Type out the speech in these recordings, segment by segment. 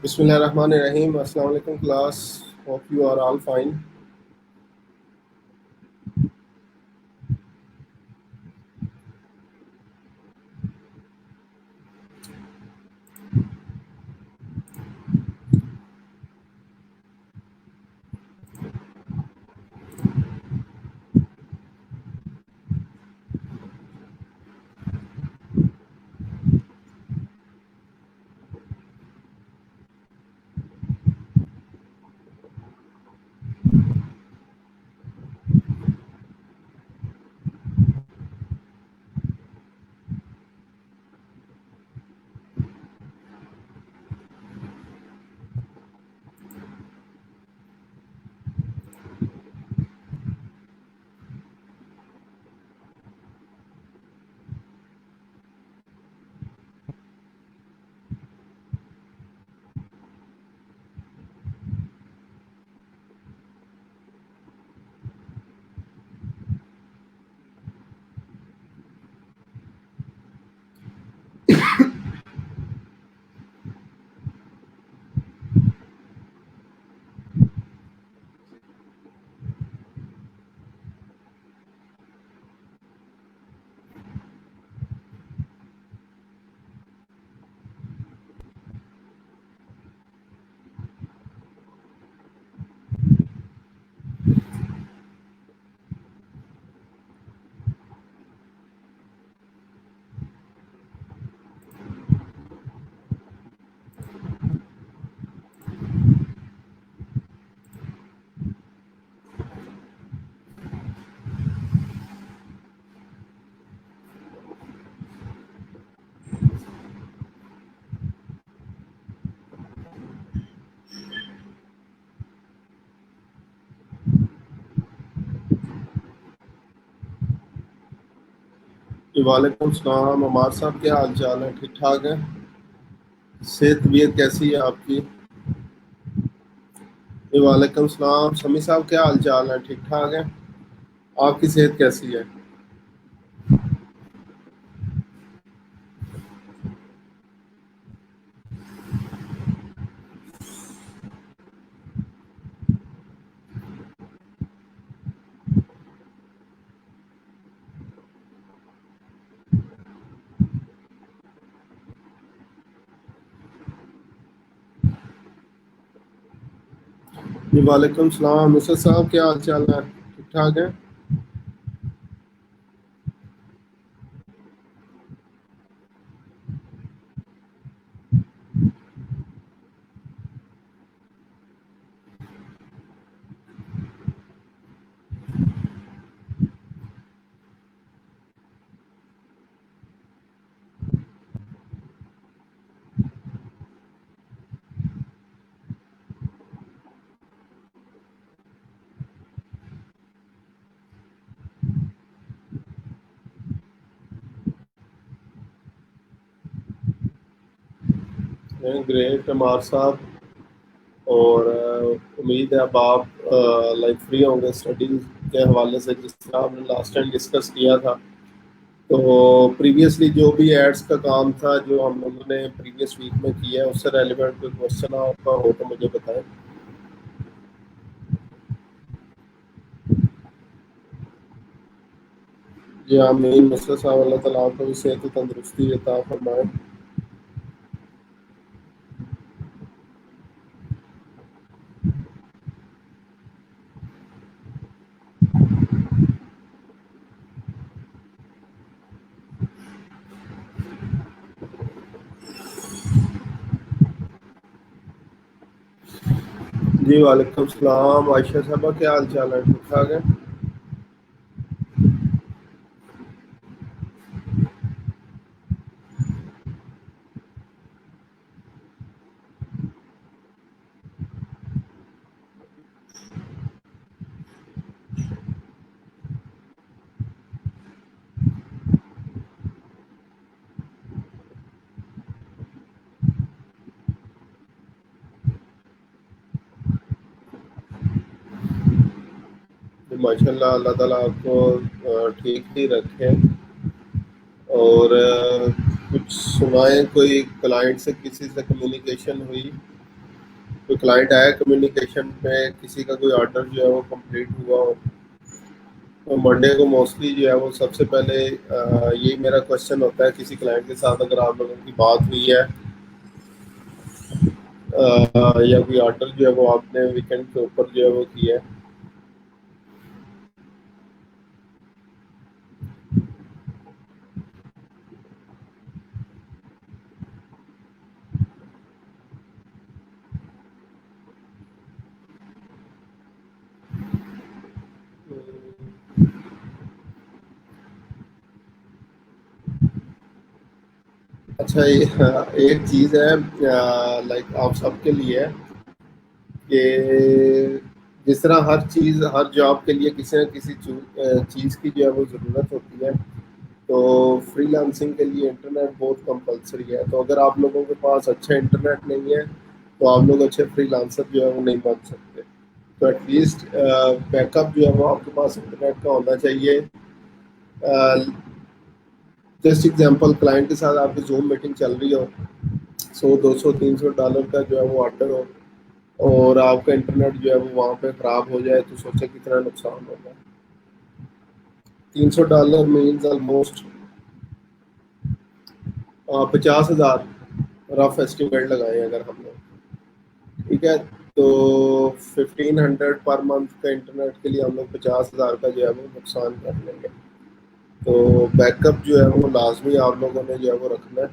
Bismillahirrahmanirrahim. Assalamu alaikum class. Hope you are all fine. जी वालेकुम सलाम। अमार साहब, क्या हाल चाल है? ठीक ठाक है? सेहत तबीयत कैसी है आपकी? जी वालेकुम सलाम। शमी साहब, क्या हाल चाल है? ठीक ठाक है? आपकी सेहत कैसी है? जी वालेकुम सलाम। मुसर साहब, क्या हाल चाल है? ठीक ठाक है? ग्रेट अमार साहब। और उम्मीद है अब आप लाइक फ्री होंगे स्टडी के हवाले से, जिस तरह आपने लास्ट टाइम डिस्कस किया था। तो प्रीवियसली जो भी एड्स का काम था जो हम लोगों ने प्रीवियस वीक में किया है, उससे रेलिवेंट कोई क्वेश्चन आपका हो तो मुझे बताएं। जी आमीन। मसला साहब, अल्लाह ताला आपको भी सेहत और तंदुरुस्ती अता फरमाए। जी वालेकुम सलाम। आयशा साहबा, क्या हाल चाल है? ठीक ठाक है? जी माशाल्लाह, अल्लाह ताला आपको ठीक ही रखे। और कुछ सुनाएं, कोई क्लाइंट से किसी से कम्युनिकेशन हुई? कोई क्लाइंट आया कम्युनिकेशन पे, किसी का कोई ऑर्डर जो है वो कंप्लीट हुआ हो, तो मंडे को मोस्टली जो है वो सबसे पहले यही मेरा क्वेश्चन होता है किसी क्लाइंट के साथ अगर आप लोगों की बात हुई है या कोई ऑर्डर जो है वो आपने वीकेंड के ऊपर जो है वो किया है। अच्छा, ये एक चीज़ है लाइक आप सबके लिए है कि जिस तरह हर चीज़ हर जॉब के लिए किसी न किसी चीज़ की जो है वो ज़रूरत होती है, तो फ्रीलांसिंग के लिए इंटरनेट बहुत कंपलसरी है। तो अगर आप लोगों के पास अच्छा इंटरनेट नहीं है तो आप लोग अच्छे फ्रीलांसर जो है वो नहीं बन सकते। तो एटलीस्ट बैकअप जो है वो आपके पास इंटरनेट का होना चाहिए। जस्ट एग्जांपल, क्लाइंट के साथ आपकी जूम मीटिंग चल रही हो, 100 200 300 डॉलर का जो है वो ऑर्डर हो, और आपका इंटरनेट जो है वो वहाँ पे ख़राब हो जाए, तो सोचे कितना नुकसान होगा। $300 मीन्स ऑलमोस्ट 50,000 रफ एस्टिमेट लगाए अगर हम लोग। ठीक है, तो 1500 पर मंथ का इंटरनेट के लिए हम लोग 50,000 का जो है वो नुकसान कर लेंगे। तो बैकअप जो है वो लाजमी आप लोगों ने जो है वो रखना है।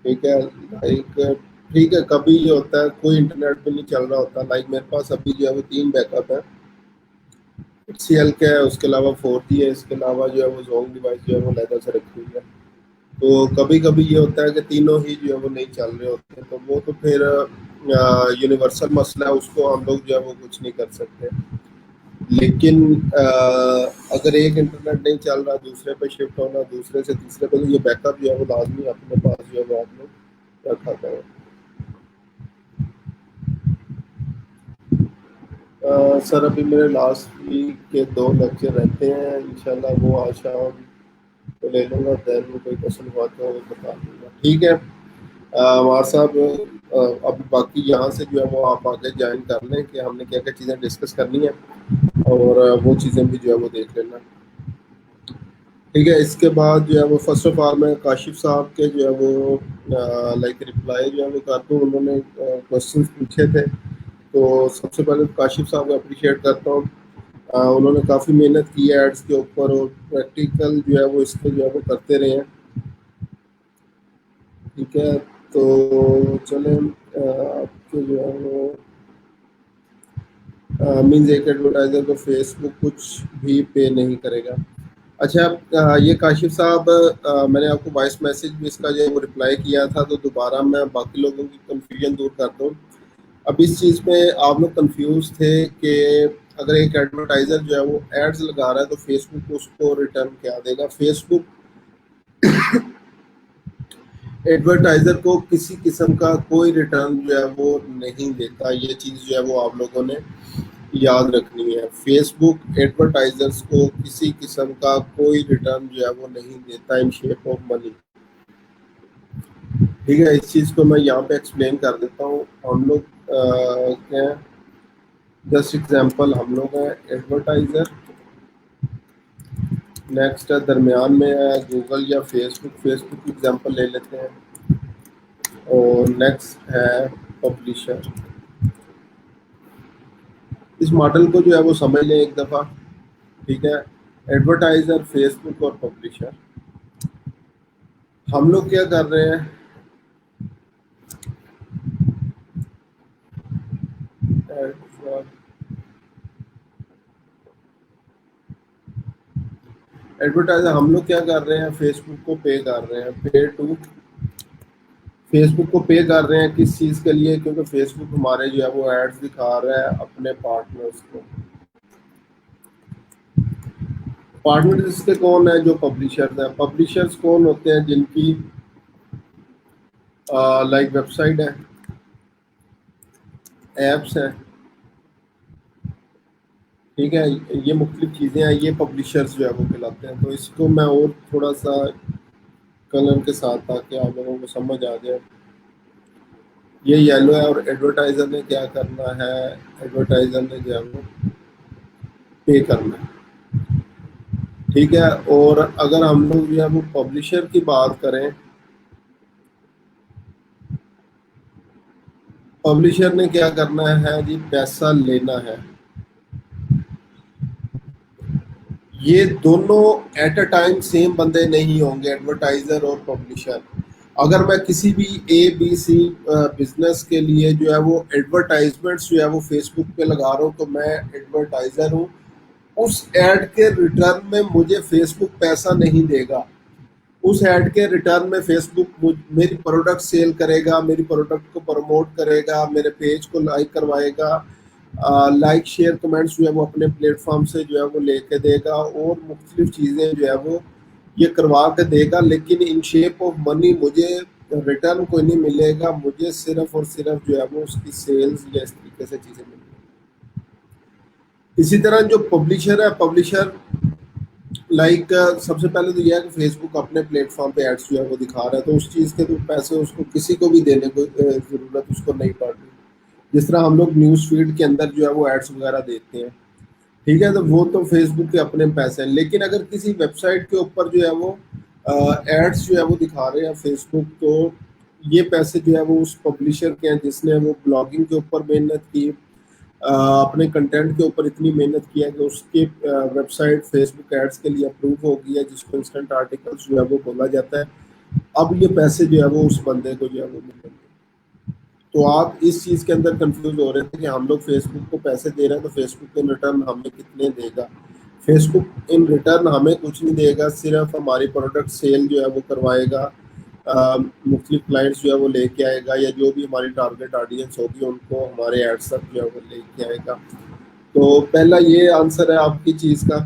ठीक है, लाइक ठीक है, कभी ये होता है कोई इंटरनेट पे नहीं चल रहा होता, लाइक मेरे पास अभी जो है वो 3 बैकअप है। HCL का है, उसके अलावा 4G है, इसके अलावा जो है वो जोंग डिवाइस जो है वो लहदा से रखी हुई है। तो कभी कभी ये होता है कि तीनों ही जो है वो नहीं चल रहे होते, तो वो तो फिर यूनिवर्सल मसला है, उसको हम लोग जो है वो कुछ नहीं कर सकते। लेकिन अगर एक इंटरनेट नहीं चल रहा, दूसरे पे शिफ्ट होना, दूसरे से तीसरे पे, तो ये बैकअप जो है वो लाजमी अपने पास जो है वो आप लोग रखा करें। सर अभी मेरे लास्ट वीक के 2 लेक्चर रहते हैं, इंशाल्लाह वो आज शाम तो ले लूँगा, देन कोई क्वेश्चन हुआ तो बता दूँगा। ठीक है हमारे साहब, अब बाकी यहाँ से जो है वो आप आगे ज्वाइन कर लें कि हमने क्या क्या चीज़ें डिस्कस करनी है, और वो चीज़ें भी जो है वो देख लेना। ठीक है, इसके बाद जो है वो फर्स्ट ऑफ ऑल मैं काशिफ साहब के जो है वो लाइक रिप्लाई जो है वो करता हूँ। उन्होंने क्वेश्चंस पूछे थे, तो सबसे पहले तो काशिफ साहब को अप्रिशिएट करता हूँ। उन्होंने काफ़ी मेहनत की है एड्स के ऊपर, और प्रैक्टिकल जो है वो इस पर जो है वो करते रहे हैं। ठीक है, तो चलें आपके जो है वो मीन्स एक एडवर्टाइज़र को फेसबुक कुछ भी पे नहीं करेगा। अच्छा, ये काशिफ साहब, मैंने आपको वॉइस मैसेज भी इसका जो है वो रिप्लाई किया था, तो दोबारा मैं बाकी लोगों की कंफ्यूजन दूर कर दूँ। अब इस चीज़ में आप लोग कंफ्यूज थे कि अगर एक एडवर्टाइज़र जो है वो एड्स लगा रहा है तो फेसबुक उसको रिटर्न क्या देगा। फेसबुक एडवर्टाइज़र को किसी किस्म का कोई रिटर्न जो है वो नहीं देता, ये चीज़ जो है वो आप लोगों ने याद रखनी है। फेसबुक एडवर्टाइजर्स को किसी किस्म का कोई रिटर्न जो है वो नहीं देता इन शेप ऑफ मनी। ठीक है, इस चीज़ को मैं यहाँ पे एक्सप्लेन कर देता हूँ। हम लोग क्या, जस्ट एग्जांपल, हम लोग हैं एडवर्टाइजर, नेक्स्ट है दरमियान में है गूगल या फेसबुक, फेसबुक की एग्जांपल ले लेते हैं, और नेक्स्ट है पब्लिशर। इस मॉडल को जो है वो समझ लें एक दफ़ा। ठीक है, एडवर्टाइजर, फेसबुक और पब्लिशर। हम लोग क्या कर रहे हैं, एडवर्टाइजर हम लोग क्या कर रहे हैं, फेसबुक को पे कर रहे हैं, पे टू फेसबुक को पे कर रहे हैं किस चीज़ के लिए, क्योंकि फेसबुक हमारे जो है वो एड्स दिखा रहा है अपने पार्टनर्स को। पार्टनर इसके कौन है, जो पब्लिशर्स हैं। पब्लिशर्स कौन होते हैं, जिनकी लाइक वेबसाइट है, एप्स हैं। ठीक है, ये मुख्तलिफ चीज़ें हैं, ये पब्लिशर्स जो है वो कहलाते हैं। तो इसको मैं और थोड़ा सा कलर के साथ, ताकि आप लोगों को समझ आ जाए। ये येलो है और एडवर्टाइजर ने क्या करना है, एडवर्टाइजर ने जो है वो पे करना है। ठीक है, और अगर हम लोग जो है वो पब्लिशर की बात करें, पब्लिशर ने क्या करना है जी, पैसा लेना है। ये दोनों एट अ टाइम सेम बंदे नहीं होंगे, एडवर्टाइजर और पब्लिशर। अगर मैं किसी भी ABC बिजनेस के लिए जो है वो एडवर्टाइजमेंट्स जो है वो फेसबुक पे लगा रहा हूँ, तो मैं एडवर्टाइजर हूँ। उस एड के रिटर्न में मुझे फेसबुक पैसा नहीं देगा। उस ऐड के रिटर्न में फेसबुक मेरी प्रोडक्ट सेल करेगा, मेरी प्रोडक्ट को प्रमोट करेगा, मेरे पेज को लाइक करवाएगा, लाइक शेयर कमेंट्स जो है वो अपने प्लेटफॉर्म से जो है वो लेके देगा, और मुख्तलिफ चीज़ें जो है वो ये करवा के देगा। लेकिन इन शेप ऑफ मनी मुझे रिटर्न कोई नहीं मिलेगा, मुझे सिर्फ और सिर्फ जो है वो उसकी सेल्स या इस तरीके से चीज़ें मिलेंगी। इसी तरह जो पब्लिशर है, पब्लिशर सबसे पहले तो यह है कि फेसबुक अपने प्लेटफॉर्म पे एड्स जो है वो दिखा रहा है, तो उस चीज़ के तो पैसे उसको किसी को भी देने को ज़रूरत उसको नहीं पड़ रही। जिस तरह हम लोग न्यूज़ फीड के अंदर जो है वो एड्स वगैरह देते हैं, ठीक है, तो वो तो फेसबुक के अपने पैसे हैं। लेकिन अगर किसी वेबसाइट के ऊपर जो है वो एड्स जो है वो दिखा रहे हैं फेसबुक, तो ये पैसे जो है वो उस पब्लिशर के हैं जिसने वो ब्लॉगिंग के ऊपर मेहनत की, अपने कंटेंट के ऊपर इतनी मेहनत किया कि उसकी वेबसाइट फेसबुक एड्स के लिए अप्रूव हो गई है, जिसको इंस्टेंट आर्टिकल्स जो है वो बोला जाता है। अब ये पैसे जो है वो उस बंदे को जो है वो मिलेंगे। तो आप इस चीज़ के अंदर कंफ्यूज हो रहे थे कि हम लोग फेसबुक को पैसे दे रहे हैं तो फेसबुक इन रिटर्न हमें कितने देगा। फेसबुक इन रिटर्न हमें कुछ नहीं देगा, सिर्फ हमारी प्रोडक्ट सेल जो है वो करवाएगा, मुख्तलिफ क्लाइंट्स जो है वो लेके आएगा, या जो भी हमारी टारगेट ऑडियंस होगी उनको हमारे एड्स तक जो है वो लेके आएगा। तो पहला ये आंसर है आपकी चीज़ का।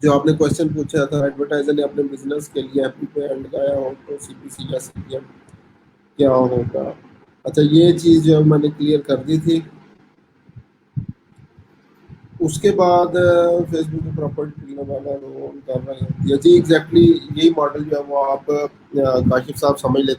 जो आपने क्वेश्चन पूछा था, एडवर्टाइजर ने अपने बिजनेस के लिए एप्पल पे ऐड लगाया हो तो CPC या CPM क्या होगा। अच्छा, ये चीज़ जो मैंने क्लियर कर दी थी। उसके बाद फेसबुक पे प्रॉपर्टी डीलर वाला रोल कर रहे हैं या जी, एग्जैक्टली यही मॉडल जो है वो आप काशिफ साहब समझ लें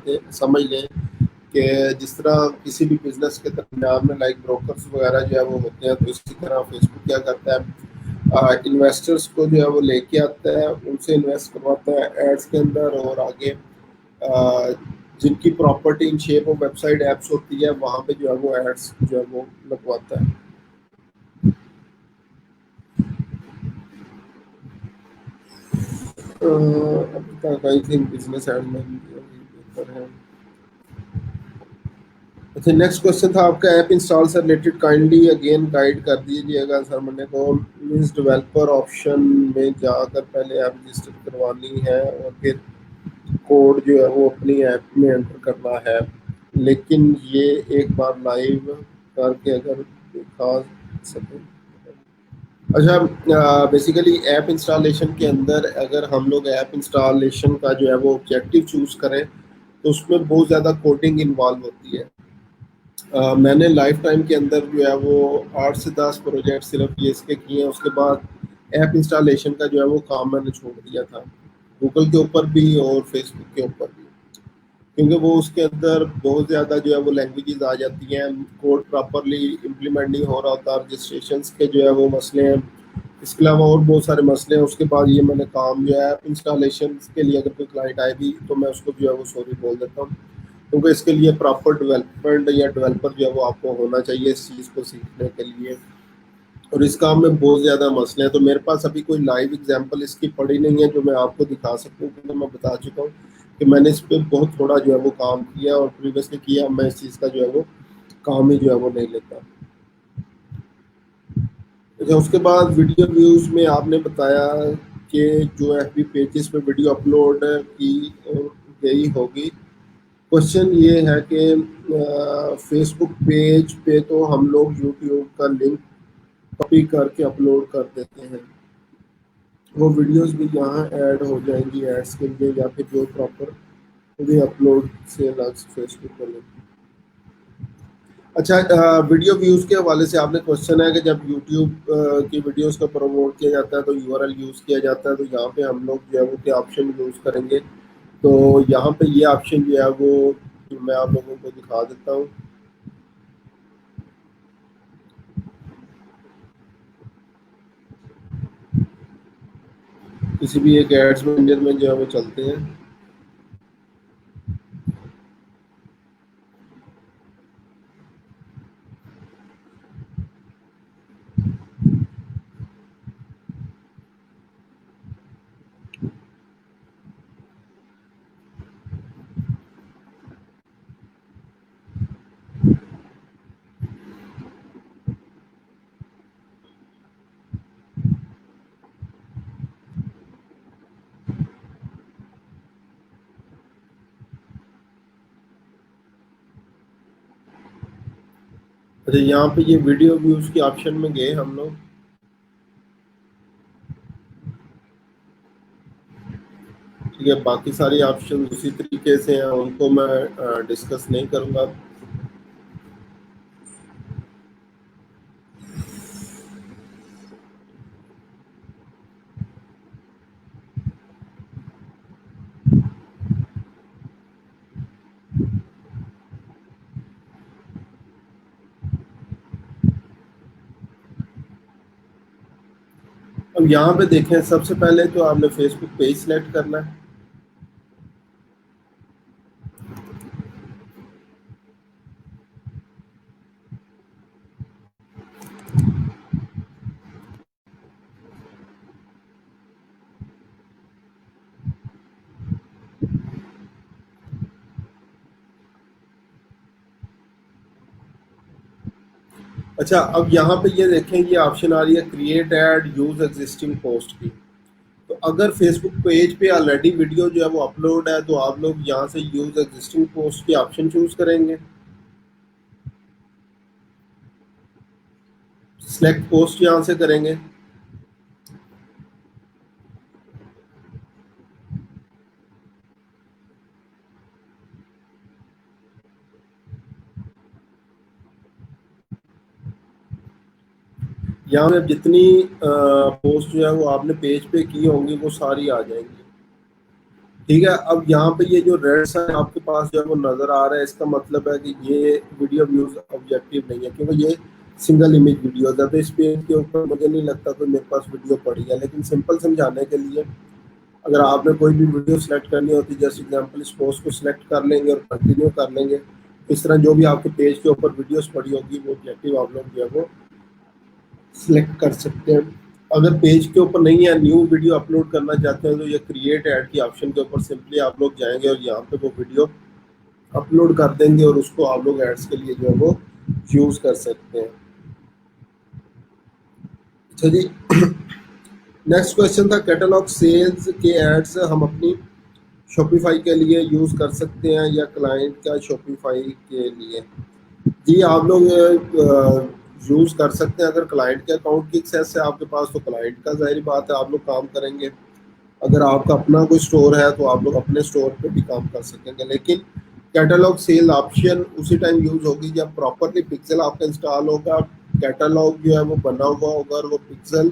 कि जिस तरह किसी भी बिजनेस के दरमियान में लाइक ब्रोकर्स वगैरह जो है वो होते हैं, तो इसी तरह फेसबुक क्या करता है, इन्वेस्टर्स को जो है वो लेके आता है, उनसे इन्वेस्ट करवाता है एड्स के अंदर, और आगे जिनकी property in shape of website apps होती है वहाँ पे जो है वो एड्स जो है वो लगवाता है। अभी तक आई थिंक बिजनेस एड में बेहतर है। अच्छा, नेक्स्ट क्वेश्चन था आपका, ऐप इंस्टॉल से रिलेटेड काइंडली अगेन गाइड कर दीजिएगा सर। मैंने को मीन्स डेवलपर ऑप्शन में जाकर पहले ऐप रजिस्टर करवानी है और फिर कोड जो है वो अपनी ऐप में एंटर करना है, लेकिन ये एक बार लाइव करके अगर दिखा सकें। अच्छा, बेसिकली ऐप इंस्टॉलेशन के अंदर अगर हम लोग ऐप इंस्टॉलेशन का जो है वो ऑब्जेक्टिव चूज़ करें तो उसमें बहुत ज़्यादा कोडिंग इन्वॉल्व होती है। मैंने लाइफ टाइम के अंदर जो है वो 8 से 10 प्रोजेक्ट सिर्फ ये इसके किए हैं। उसके बाद ऐप इंस्टॉलेशन का जो है वो काम मैंने छोड़ दिया था, गूगल के ऊपर भी और फेसबुक के ऊपर भी, क्योंकि वो उसके अंदर बहुत ज़्यादा जो है वो लैंग्वेजेस आ जाती हैं, कोड प्रॉपरली इम्प्लीमेंट नहीं हो रहा होता, रजिस्ट्रेशन के जो है वो मसले हैं, इसके अलावा और बहुत सारे मसले हैं। उसके बाद ये मैंने काम जो है इंस्टॉलेशन के लिए अगर कोई क्लाइंट आए भी तो मैं उसको जो है वो सॉरी बोल देता हूँ, क्योंकि इसके लिए प्रॉपर डेवलपमेंट या डेवलपर जो है वो आपको होना चाहिए इस चीज़ को सीखने के लिए, और इस काम में बहुत ज़्यादा मसले हैं। तो मेरे पास अभी कोई लाइव एग्जांपल इसकी पड़ी नहीं है जो मैं आपको दिखा सकूं, क्योंकि मैं बता चुका हूँ कि मैंने इस पर बहुत थोड़ा जो है वो काम किया और प्रीवियसली किया। मैं इस चीज़ का जो है वो काम ही जो है वो नहीं लेता। अच्छा, उसके बाद वीडियो व्यूज़ में आपने बताया कि जो FB पेजेस पे वीडियो अपलोड की गई होगी। क्वेश्चन ये है कि फेसबुक पेज पे तो हम लोग यूट्यूब का लिंक कॉपी करके अपलोड कर देते हैं, वो वीडियोस भी यहाँ ऐड हो जाएंगी एड्स के लिए, या फिर जो प्रॉपर वे अपलोड से अलग फेसबुक पर लिंक। अच्छा, वीडियो व्यूज़ के हवाले से आपने क्वेश्चन है कि जब यूट्यूब की वीडियोस को प्रमोट किया जाता है तो URL यूज़ किया जाता है, तो यहाँ पे हम लोग जो है वो क्या ऑप्शन यूज़ करेंगे। तो यहाँ पे ये ऑप्शन जो है वो मैं आप लोगों को दिखा देता हूँ। किसी भी एक एड्स मैनेजर में जो है वो चलते हैं। अच्छा, यहाँ पे ये वीडियो व्यूज के ऑप्शन में गए हम लोग। ठीक है, बाकी सारे ऑप्शन उसी तरीके से हैं, उनको मैं डिस्कस नहीं करूँगा। अब यहाँ पे देखें, सबसे पहले तो आपने फेसबुक पेज सिलेक्ट करना है। अच्छा, अब यहाँ पे ये देखें, ये ऑप्शन आ रही है create add use existing post की। तो अगर फेसबुक पेज पे ऑलरेडी वीडियो जो है वो अपलोड है, तो आप लोग यहाँ से यूज एग्जिस्टिंग पोस्ट की ऑप्शन चूज करेंगे, सिलेक्ट पोस्ट यहाँ से करेंगे। यहाँ में जितनी पोस्ट जो है वो आपने पेज पे की होंगी वो सारी आ जाएंगी। ठीक है, अब यहाँ पे ये जो रेड साइन आपके पास जो है वो नजर आ रहा है, इसका मतलब है कि ये वीडियो व्यूज ऑब्जेक्टिव नहीं है, क्योंकि ये सिंगल इमेज वीडियो है। तो इस पेज के ऊपर मुझे नहीं लगता कोई मेरे पास वीडियो पड़ी है, लेकिन सिंपल समझाने के लिए अगर आपने कोई भी वीडियो सेलेक्ट करनी होती है, जैसे एग्जांपल इस पोस्ट को सिलेक्ट कर लेंगे और कंटिन्यू कर लेंगे, इस तरह जो भी आपके पेज के ऊपर वीडियोस पड़ी होगी वो ऑब्जेक्टिव आप लोग जो है वो सिलेक्ट कर सकते हैं। अगर पेज के ऊपर नहीं है, न्यू वीडियो अपलोड करना चाहते हैं, तो ये क्रिएट ऐड की ऑप्शन के ऊपर सिंपली आप लोग जाएंगे और यहाँ पे वो वीडियो अपलोड कर देंगे और उसको आप लोग एड्स के लिए जो है वो यूज कर सकते हैं। अच्छा जी, नेक्स्ट क्वेश्चन था कैटलॉग सेल्स के एड्स हम अपनी शॉपिफाई के लिए यूज कर सकते हैं या क्लाइंट का शॉपिफाई के लिए? जी, आप लोग यूज कर सकते हैं। अगर क्लाइंट के अकाउंट की एक्सेस है आपके पास, तो क्लाइंट का जाहिर बात है आप लोग काम करेंगे। अगर आपका अपना कोई स्टोर है तो आप लोग अपने स्टोर पे भी काम कर सकेंगे, लेकिन कैटलॉग सेल ऑप्शन उसी टाइम यूज होगी जब प्रॉपरली पिक्सल आपका इंस्टॉल होगा, कैटलॉग जो है वो बना हुआ होगा और वो पिक्सल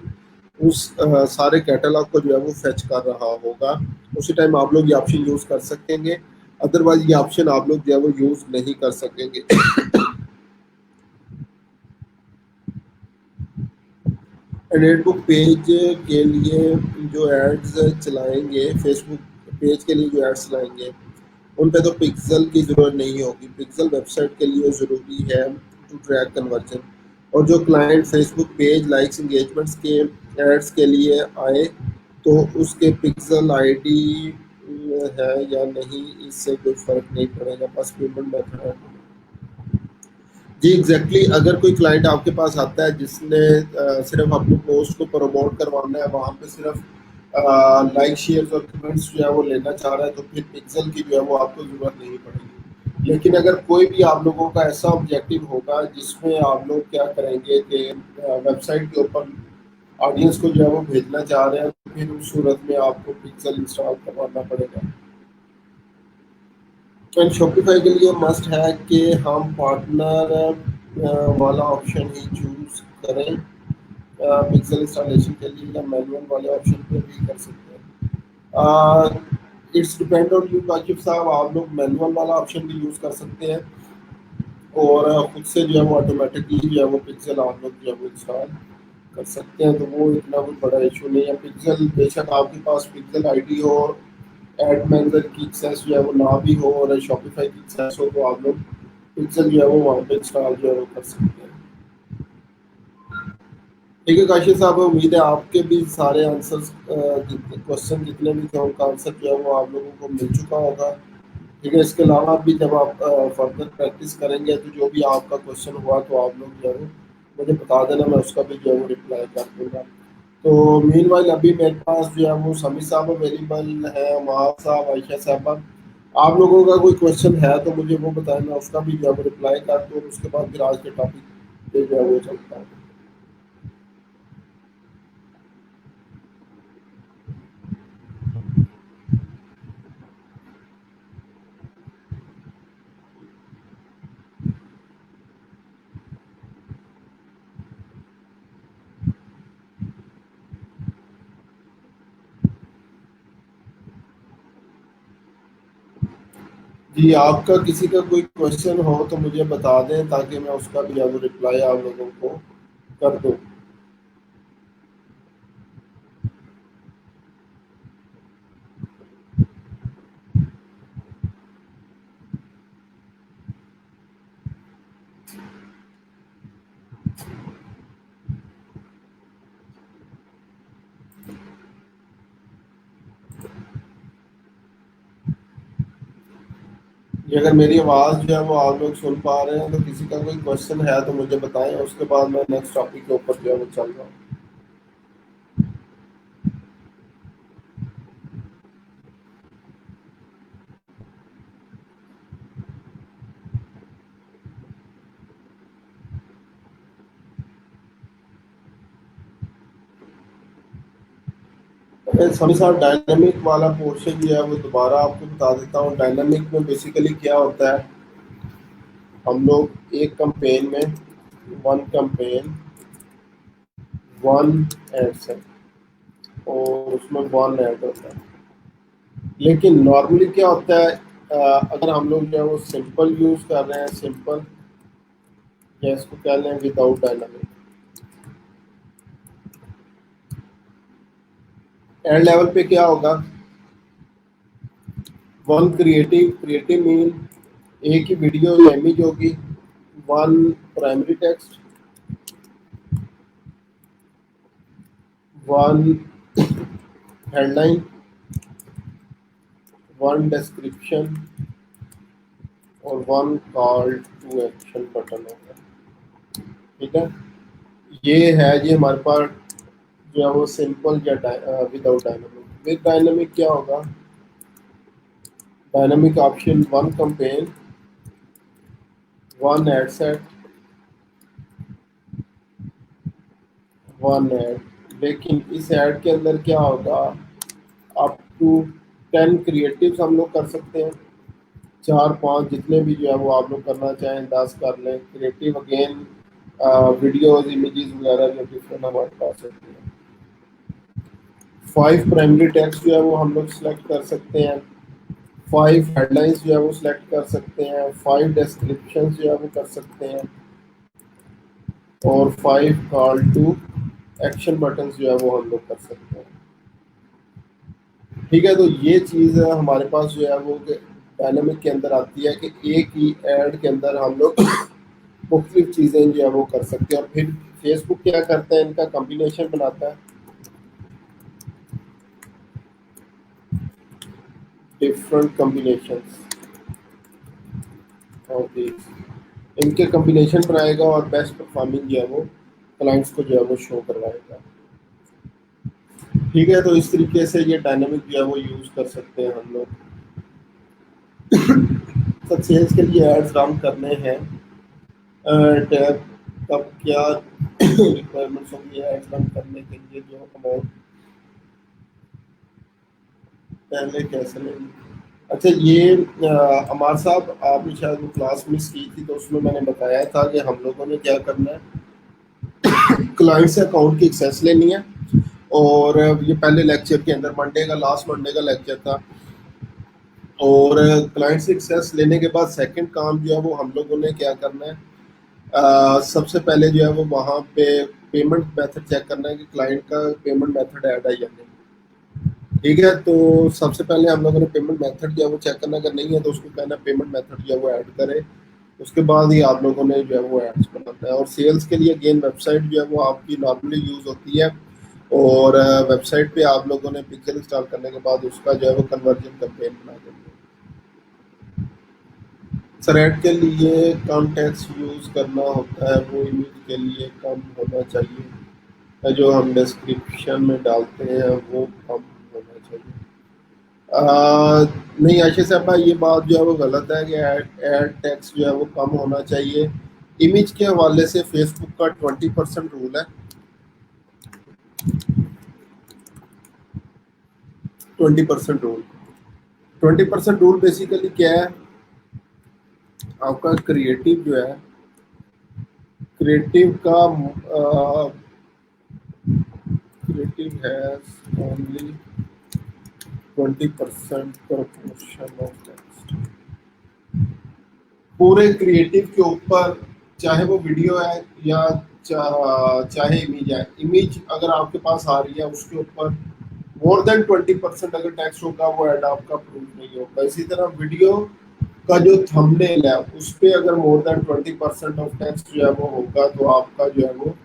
उस सारे कैटलॉग को जो है वो फेच कर रहा होगा। उसी टाइम आप लोग ये ऑप्शन यूज कर सकेंगे, अदरवाइज ये ऑप्शन आप लोग जो है वो यूज नहीं कर सकेंगे। रेडबुक पेज के लिए जो एड्स चलाएंगे, फेसबुक पेज के लिए जो एड्स चलाएंगे, उन पे तो पिक्सल की ज़रूरत नहीं होगी। पिक्सल वेबसाइट के लिए ज़रूरी है टू ट्रैक कन्वर्जन। और जो client Facebook page likes engagements के एड्स के लिए आए, तो उसके पिक्सल आईडी है या नहीं, इससे कोई फ़र्क नहीं पड़ेगा, बस पेमेंट मेथड है। जी एग्जैक्टली exactly, अगर कोई क्लाइंट आपके पास आता है जिसने सिर्फ अपनी पोस्ट को प्रमोट करवाना है, वहाँ पे सिर्फ लाइक शेयर्स और कमेंट्स जो है वो लेना चाह रहा है, तो फिर पिक्सल की जो है वो आपको ज़रूरत नहीं पड़ेगी। लेकिन अगर कोई भी आप लोगों का ऐसा ऑब्जेक्टिव होगा जिसमें आप लोग क्या करेंगे कि वेबसाइट के ऊपर ऑडियंस को जो है वो भेजना चाह रहे हैं, तो फिर उस सूरत में आपको पिक्सल इंस्टॉल करवाना पड़ेगा। एंड शॉपिफाई के लिए मस्ट है कि हम पार्टनर वाला ऑप्शन ही चूज करें। पिक्सल इंस्टॉलेशन के लिए या मैनुअल वाले ऑप्शन पे भी कर सकते हैं। It's depend on you Kashif साहब, आप लोग मैनुअल वाला ऑप्शन भी यूज़ कर सकते हैं और खुद से जो है वो ऑटोमेटिकली जो है वो पिक्सल आप लोग जो है वो इंस्टॉल कर सकते हैं, तो वो इतना कोई बड़ा इशू नहीं है। पिक्सल बेशक आपके पास पिक्सल आईडी हो, एड मैनेजर की एक्सेस जो है वो ना भी हो और शॉपिफाई की एक्सेस हो, तो आप लोग पिक्सल जो है वो वहाँ पे इंस्टॉल जो है वो कर सकते हैं। ठीक है काशिफ साहब, उम्मीद है आपके भी सारे आंसर्स, क्वेश्चन जितने भी थे उनका आंसर जो है वो आप लोगों को मिल चुका होगा। ठीक है, इसके अलावा भी जब आप फर्दर प्रैक्टिस करेंगे तो जो भी आपका क्वेश्चन हुआ तो आप लोग जो है मुझे बता देना, मैं उसका भी जो है वो रिप्लाई कर दूंगा। तो मीनवाइल अभी मेरे पास जो है वो समी साहब अवेलेबल है, महाब साहब, आयशा साहबा। आप लोगों का कोई क्वेश्चन है तो मुझे वो बताएं, मैं उसका भी जो है वो रिप्लाई कर दूँ और उसके बाद फिर आज के टॉपिक पे जो है वो चलता है। जी, आपका किसी का कोई क्वेश्चन हो तो मुझे बता दें ताकि मैं उसका भी अब रिप्लाई आप लोगों को कर दूं। ये अगर मेरी आवाज़ जो है वो आप लोग सुन पा रहे हैं तो किसी का कोई क्वेश्चन है तो मुझे बताएं, उसके बाद मैं नेक्स्ट टॉपिक के ऊपर जो है वो चल रहा हूँ। समी साहब, डायनामिक वाला पोर्शन जो है वो दोबारा आपको बता देता हूँ। डायनामिक में बेसिकली क्या होता है, हम लोग एक कंपेन में वन कंपेन वन एड से और उसमें वन ऐड होता है। लेकिन नॉर्मली क्या होता है, अगर हम लोग जो है वो सिंपल यूज़ कर रहे हैं, सिंपल या इसको कह लें विदाउट डायनामिक, एड लेवल पे क्या होगा, वन क्रिएटिव, क्रिएटिव मीन एक ही वीडियो या इमेज होगी, one primary text, one headline, one description और one call to action button होगा। ठीक है, ये है ये हमारे पास जो है वो सिंपल या विदाउट डायनामिक। विद डायनामिक क्या होगा, dynamic option one campaign one ad set one add. लेकिन इस ऐड के अंदर क्या होगा, अप टू 10 क्रिएटिव्स हम लोग कर सकते हैं, चार पांच जितने भी जो है वो आप लोग करना चाहें 10 कर लें क्रिएटिव। अगेन वीडियोस इमेजेस वगैरह जो डिफरेंट हमारे पास होती है। फाइव प्राइमरी टेक्स्ट जो है वो हम लोग सिलेक्ट कर सकते हैं, फाइव हेडलाइंस जो है वो सिलेक्ट कर सकते हैं, फाइव डिस्क्रिप्शन जो है वो कर सकते हैं और five call to action button जो है वो हम लोग कर सकते हैं। ठीक है, तो ये चीज़ हमारे पास जो है वो डायनामिक के अंदर आती है कि एक ही ऐड के अंदर हम लोग मुख्तलिफ चीज़ें जो है वो कर सकते हैं। और फिर फेसबुक क्या करता है, इनका कम्बिनेशन बनाता है, डिफरेंट कम्बिनेशन ऑफ दिस, इनके कम्बिनेशन बनाएगा और बेस्ट परफॉर्मिंग जो है वो क्लाइंट्स को जो है वो शो करवाएगा। ठीक है, तो इस तरीके से ये डायनामिक जो है वो यूज़ कर सकते हैं हम लोग। सब सेल्स के लिए एड्स रन करने हैं, टैब कब क्या रिक्वायरमेंट्स होंगी एड्स रन करने के लिए, जो अमाउंट पहले कैसे लेंगे। अच्छा, ये अमार साहब, आपने शायद वो क्लास मिस की थी तो उसमें मैंने बताया था कि हम लोगों ने क्या करना है, क्लाइंट से अकाउंट की एक्सेस लेनी है। और ये पहले लेक्चर के अंदर मंडे का, लास्ट मंडे का लेक्चर था, और क्लाइंट से एक्सेस लेने के बाद सेकंड काम जो है वो हम लोगों ने क्या करना है, सबसे पहले जो है वो वहाँ पे पेमेंट मेथड चेक करना है कि क्लाइंट का पेमेंट मेथड ऐड है या नहीं। ठीक है, तो सबसे पहले हम लोगों ने पेमेंट मेथड जो है वो चेक करना, अगर नहीं है तो उसको कहना पेमेंट मेथड जो है वो ऐड करे। उसके बाद ही आप लोगों ने जो है वो एड्स बनाना है। और सेल्स के लिए अगेन वेबसाइट जो है वो आपकी नॉर्मली यूज़ होती है, और वेबसाइट पे आप लोगों ने पिक्चर इंस्टॉल करने के बाद उसका जो है वो कन्वर्जन कैंपेन बना देंगे। सर ऐड के लिए कम टेक्स्ट यूज़ करना होता है, वो इमेज के लिए कम होना चाहिए, जो हम डिस्क्रिप्शन में डालते हैं वो कम होना चाहिए। नहीं आशीष साहब भाई, ये बात जो है वो गलत है कि एड टैक्स जो है वो कम होना चाहिए। इमेज के हवाले से फेसबुक का 20% रूल है। 20% रूल, 20% रूल बेसिकली क्या है, आपका क्रिएटिव जो है, क्रिएटिव का creative has only 20% proportion of text. पूरे क्रिएटिव के ऊपर, चाहे वो वीडियो है या चाहे इमेज है, इमेज अगर आपके पास आ रही है उसके ऊपर मोर देन 20% अगर टैक्स होगा वो ऐड आपका अप्रूव नहीं होगा। इसी तरह वीडियो का जो थंबनेल है उस पर अगर मोर देन 20% ऑफ टैक्स जो है वो होगा तो आपका जो है वो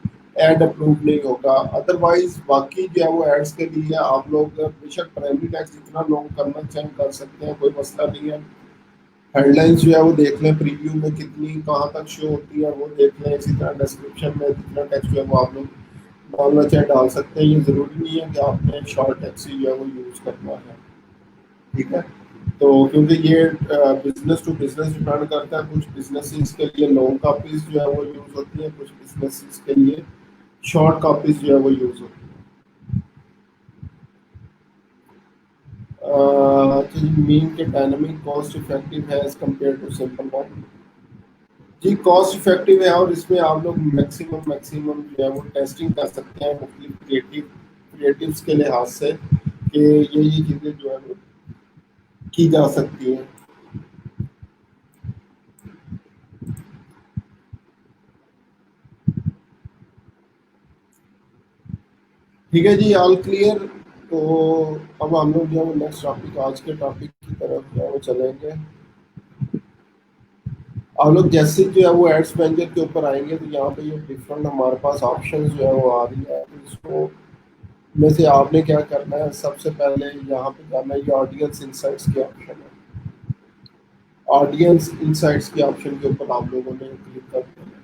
एड अप्रूव नहीं होगा। अदरवाइज बाकी जो है वो एड्स के लिए आप लोग बेशक प्राइमरी टैक्स जितना लोग करना चाहें कर सकते हैं, कोई मसला नहीं है। हेडलाइंस जो है वो देख लें, प्रीव्यू में कितनी कहाँ तक शो होती है वो देख लें। इसी तरह डिस्क्रिप्शन में जितना टेक्स्ट जो है वो आप लोग डालना चाहे डाल सकते हैं। ये ज़रूरी नहीं है कि आपने शॉर्ट टेक्स्ट ही जो है वो यूज़ करना है। ठीक है, तो क्योंकि ये बिजनेस टू बिजनेस डिपेंड करता है, कुछ बिजनेसेस के लिए लॉन्ग कॉपीज जो है वो यूज़ होती है, कुछ बिजनेसेस के लिए शॉर्ट कॉपीज जो है वो यूज़ होती है। तो मीन के डायनामिक कॉस्ट इफेक्टिव है as compared to simple one. जी कॉस्ट इफेक्टिव है, और इसमें आप लोग मैक्सिमम मैक्सिमम जो है वो टेस्टिंग कर सकते हैं मुख्तलिफ क्रिएटिव्स के लिहाज से कि ये चीज़ें जो है वो की जा सकती हैं। ठीक है जी, ऑल क्लियर। तो अब हम लोग जो है वो नेक्स्ट टॉपिक, आज के टॉपिक की तरफ जो है वो चलेंगे। आप लोग जैसे जो है वो एड्स मैनेजर के ऊपर आएंगे तो यहाँ पे ये डिफरेंट हमारे पास ऑप्शन जो है वो आ रही है। तो इसको में से आपने क्या करना है, सबसे पहले यहाँ पे जाना है, ये ऑडियंस इंसाइट्स के ऑप्शन है। ऑडियंस इंसाइट्स के ऑप्शन के ऊपर आप लोगों ने क्लिक कर देना है।